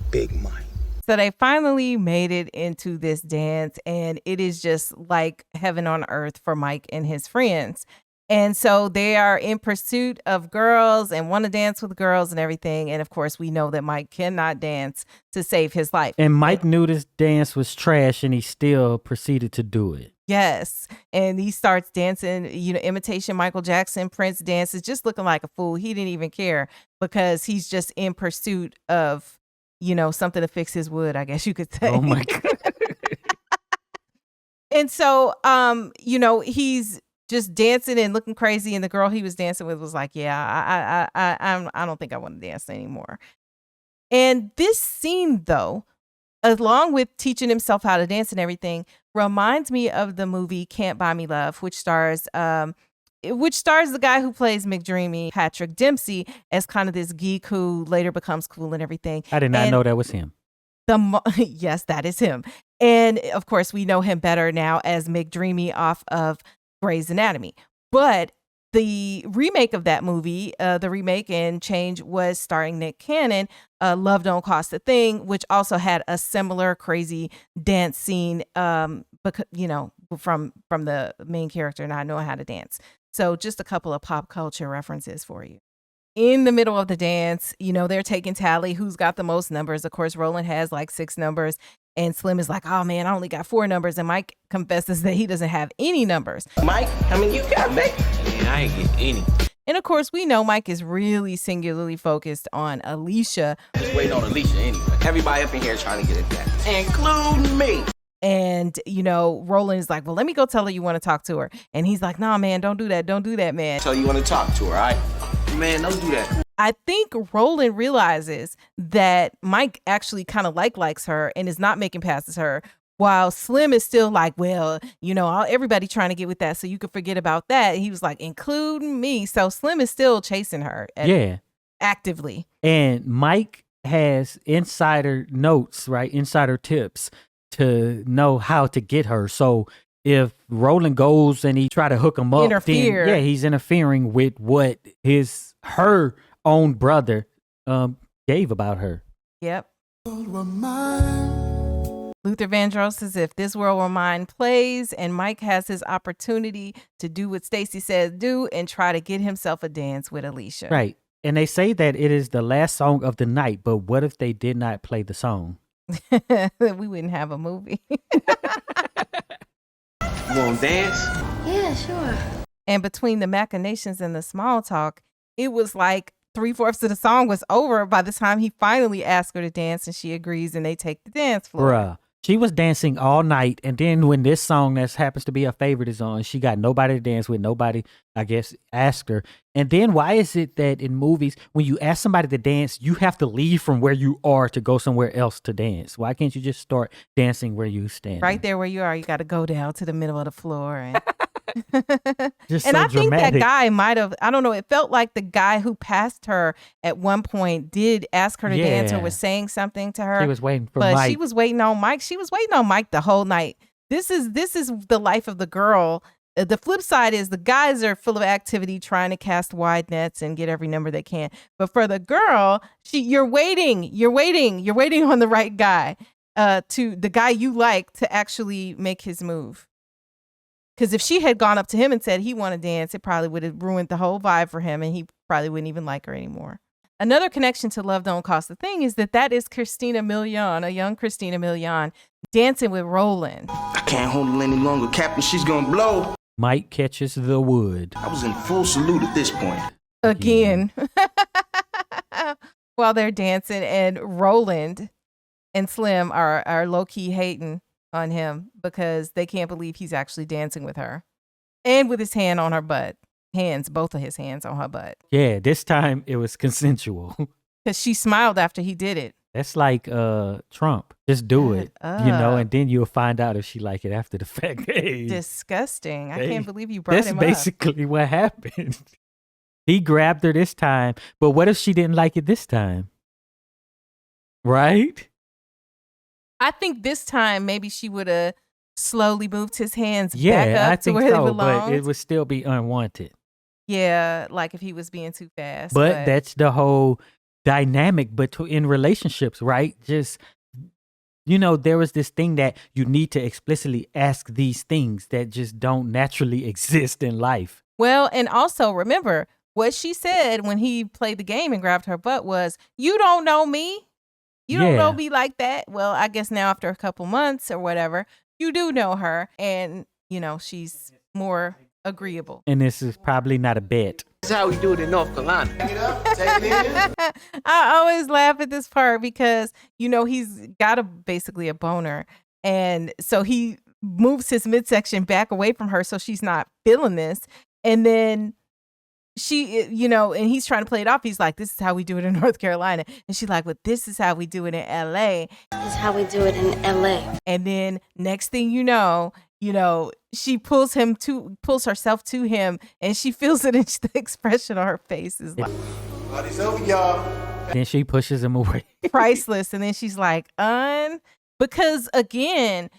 Big Mike. So they finally made it into this dance, and it is just like heaven on earth for Mike and his friends. And so they are in pursuit of girls and want to dance with girls and everything. And of course, we know that Mike cannot dance to save his life. And Mike knew this dance was trash and he still proceeded to do it. Yes. And he starts dancing, imitation Michael Jackson, Prince dances, just looking like a fool. He didn't even care because he's just in pursuit of, something to fix his wood, I guess you could say. Oh my God. And so, he's just dancing and looking crazy. And the girl he was dancing with was like, yeah, I don't think I want to dance anymore. And this scene, though, along with teaching himself how to dance and everything, reminds me of the movie Can't Buy Me Love, which stars the guy who plays McDreamy, Patrick Dempsey, as kind of this geek who later becomes cool and everything. I did not know that was him. Yes, that is him. And of course, we know him better now as McDreamy off of Grey's Anatomy. But the remake of that movie, the remake and change, was starring Nick Cannon, Love Don't Cost a Thing, which also had a similar crazy dance scene, from the main character not knowing how to dance. So just a couple of pop culture references for you. In the middle of the dance, they're taking tally who's got the most numbers. Of course, Roland has like 6 numbers. And Slim is like, oh, man, I only got 4 numbers. And Mike confesses that he doesn't have any numbers. Mike, you got me. Man, I ain't get any. And of course, we know Mike is really singularly focused on Alicia. Just waiting on Alicia anyway. Everybody up in here trying to get it back, including me. And, Roland is like, well, let me go tell her you want to talk to her. And he's like, nah, man, don't do that. Don't do that, man. Tell you want to talk to her, all right? Man, don't do that. I think Roland realizes that Mike actually kind of likes her and is not making passes her, while Slim is still like, well, everybody trying to get with that, so you could forget about that. And he was like, including me. So Slim is still chasing her. Actively. And Mike has insider notes, right? Insider tips to know how to get her. So if Roland goes and he try to hook him up, then he's interfering with what her own brother gave about her. Yep. Luther Vandross says, if This World Were Mine plays and Mike has his opportunity to do what Stacy says do and try to get himself a dance with Alicia. Right. And they say that it is the last song of the night, but what if they did not play the song? We wouldn't have a movie. You want to dance? Yeah, sure. And between the machinations and the small talk, it was like 3/4 of the song was over by the time he finally asked her to dance, and she agrees and they take the dance floor. Bruh. She was dancing all night, and then when this song that happens to be her favorite is on, she got nobody to dance with. Nobody, I guess, asked her. And then why is it that in movies, when you ask somebody to dance, you have to leave from where you are to go somewhere else to dance? Why can't you just start dancing where you stand? Right there where you are, you got to go down to the middle of the floor. And just and so I think dramatic. that guy might have, I don't know, it felt like the guy who passed her at one point did ask her to dance or was saying something to her. She was waiting for but Mike. she was waiting on Mike. She was waiting on Mike the whole night. This is the life of the girl. The flip side is the guys are full of activity trying to cast wide nets and get every number they can. But for the girl, you're waiting on the right guy, to the guy you like to actually make his move. Because if she had gone up to him and said he wanted to dance, it probably would have ruined the whole vibe for him, and he probably wouldn't even like her anymore. Another connection to Love Don't Cost a Thing is that is Christina Milian, a young Christina Milian, dancing with Roland. I can't hold it any longer, Captain. She's gonna blow. Mike catches the wood. I was in full salute at this point. Again. While they're dancing, and Roland and Slim are low-key hating on him because they can't believe he's actually dancing with her. And with his hand on her butt. Both of his hands on her butt. Yeah, this time it was consensual. Because she smiled after he did it. That's like Trump. Just do it, and then you'll find out if she like it after the fact. Hey, disgusting. I can't believe you brought him up. That's basically what happened. He grabbed her this time, but what if she didn't like it this time? Right? I think this time maybe she would have slowly moved his hands back up to where they belonged. But it would still be unwanted. Yeah, like if he was being too fast. But that's the whole dynamic in relationships, right? Just, there was this thing that you need to explicitly ask these things that just don't naturally exist in life. Well, and also remember what she said when he played the game and grabbed her butt was, "You don't know me. You don't know me like that." Well, I guess now after a couple months or whatever, you do know her, and you know she's more agreeable. And this is probably not a bet. This is how we do it in North Carolina. I always laugh at this part because, you know, he's got basically a boner. And so he moves his midsection back away from her so she's not feeling this. And then she, you know, and he's trying to play it off. He's like, this is how we do it in North Carolina. And she's like, well, this is how we do it in LA. This is how we do it in LA. And then next thing you know, she pulls herself to him, and she feels it, and the expression on her face is like, Party's over, y'all. Then she pushes him away. Priceless. And then she's like, because again,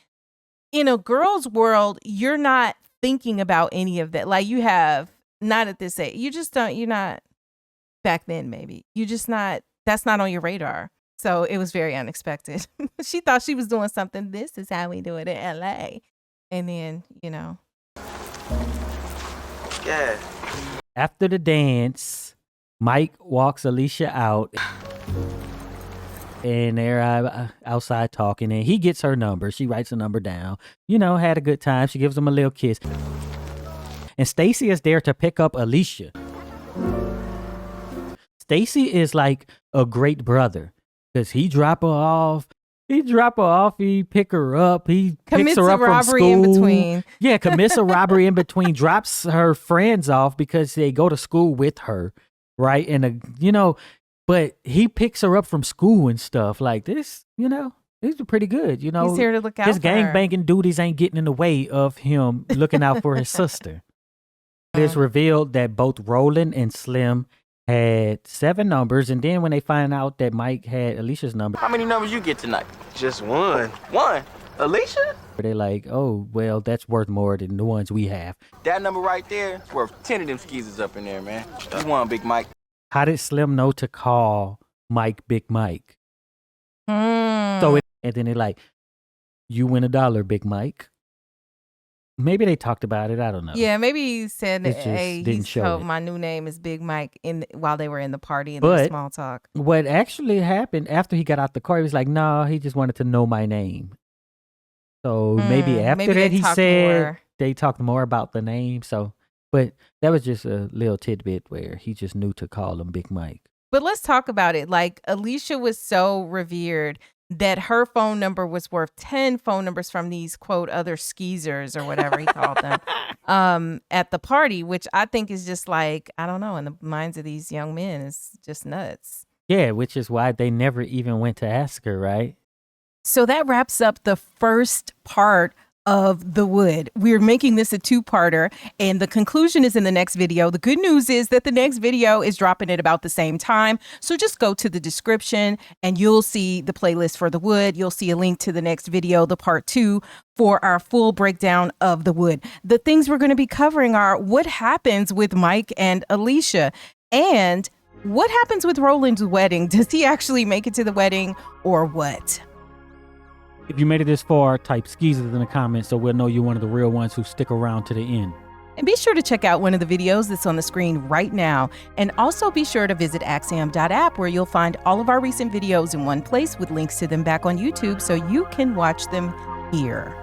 in a girl's world, you're not thinking about any of that. Like you have, not at this age. You're not back then, maybe. That's not on your radar. So it was very unexpected. She thought she was doing something. This is how we do it in LA. And then, you know. Yeah. After the dance, Mike walks Alicia out. And they're outside talking. And he gets her number. She writes the number down. You know, had a good time. She gives him a little kiss. And Stacy is there to pick up Alicia. Stacy is like a great brother. Because he drop her off. He pick her up. He commits picks her up a robbery from school. in between. Yeah, commits a robbery in between. Drops her friends off because they go to school with her, right? And but he picks her up from school and stuff like this. You know, these are pretty good. You know, he's here to look out. His for gang her. banging duties ain't getting in the way of him looking out for his sister. It's revealed that both Roland and Slim had 7 numbers, and then when they find out that Mike had Alicia's number, How many numbers you get tonight? Just one. One? Alicia? they're like, oh, well, that's worth more than the ones we have. That number right there is worth 10 of them skeezers up in there, man. You won, Big Mike. How did Slim know to call Mike Big Mike? And then they're like, you win $1, Big Mike. Maybe they talked about it. I don't know. Yeah, maybe he said, It just hey, didn't he's show told it. my new name is Big Mike while they were in the party and the small talk. What actually happened after he got out the car, he was like, no, he just wanted to know my name. So maybe after that he said they talked more about the name. So, but that was just a little tidbit where he just knew to call him Big Mike. But let's talk about it. Like, Alicia was so revered that her phone number was worth 10 phone numbers from these, quote, other skeezers or whatever he called them at the party, which I think is just like, I don't know, in the minds of these young men is just nuts. Yeah, which is why they never even went to ask her, right? So that wraps up the first part of The Wood. We're making this a 2-parter, and the conclusion is in the next video. The good news is that the next video is dropping at about the same time. So just go to the description and you'll see the playlist for The Wood. You'll see a link to the next video, the part 2, for our full breakdown of The Wood. The things we're going to be covering are what happens with Mike and Alicia, and what happens with Roland's wedding. Does he actually make it to the wedding or what? If you made it this far, type skeezers in the comments so we'll know you're one of the real ones who stick around to the end. And be sure to check out one of the videos that's on the screen right now. And also be sure to visit axiom.app, where you'll find all of our recent videos in one place with links to them back on YouTube so you can watch them here.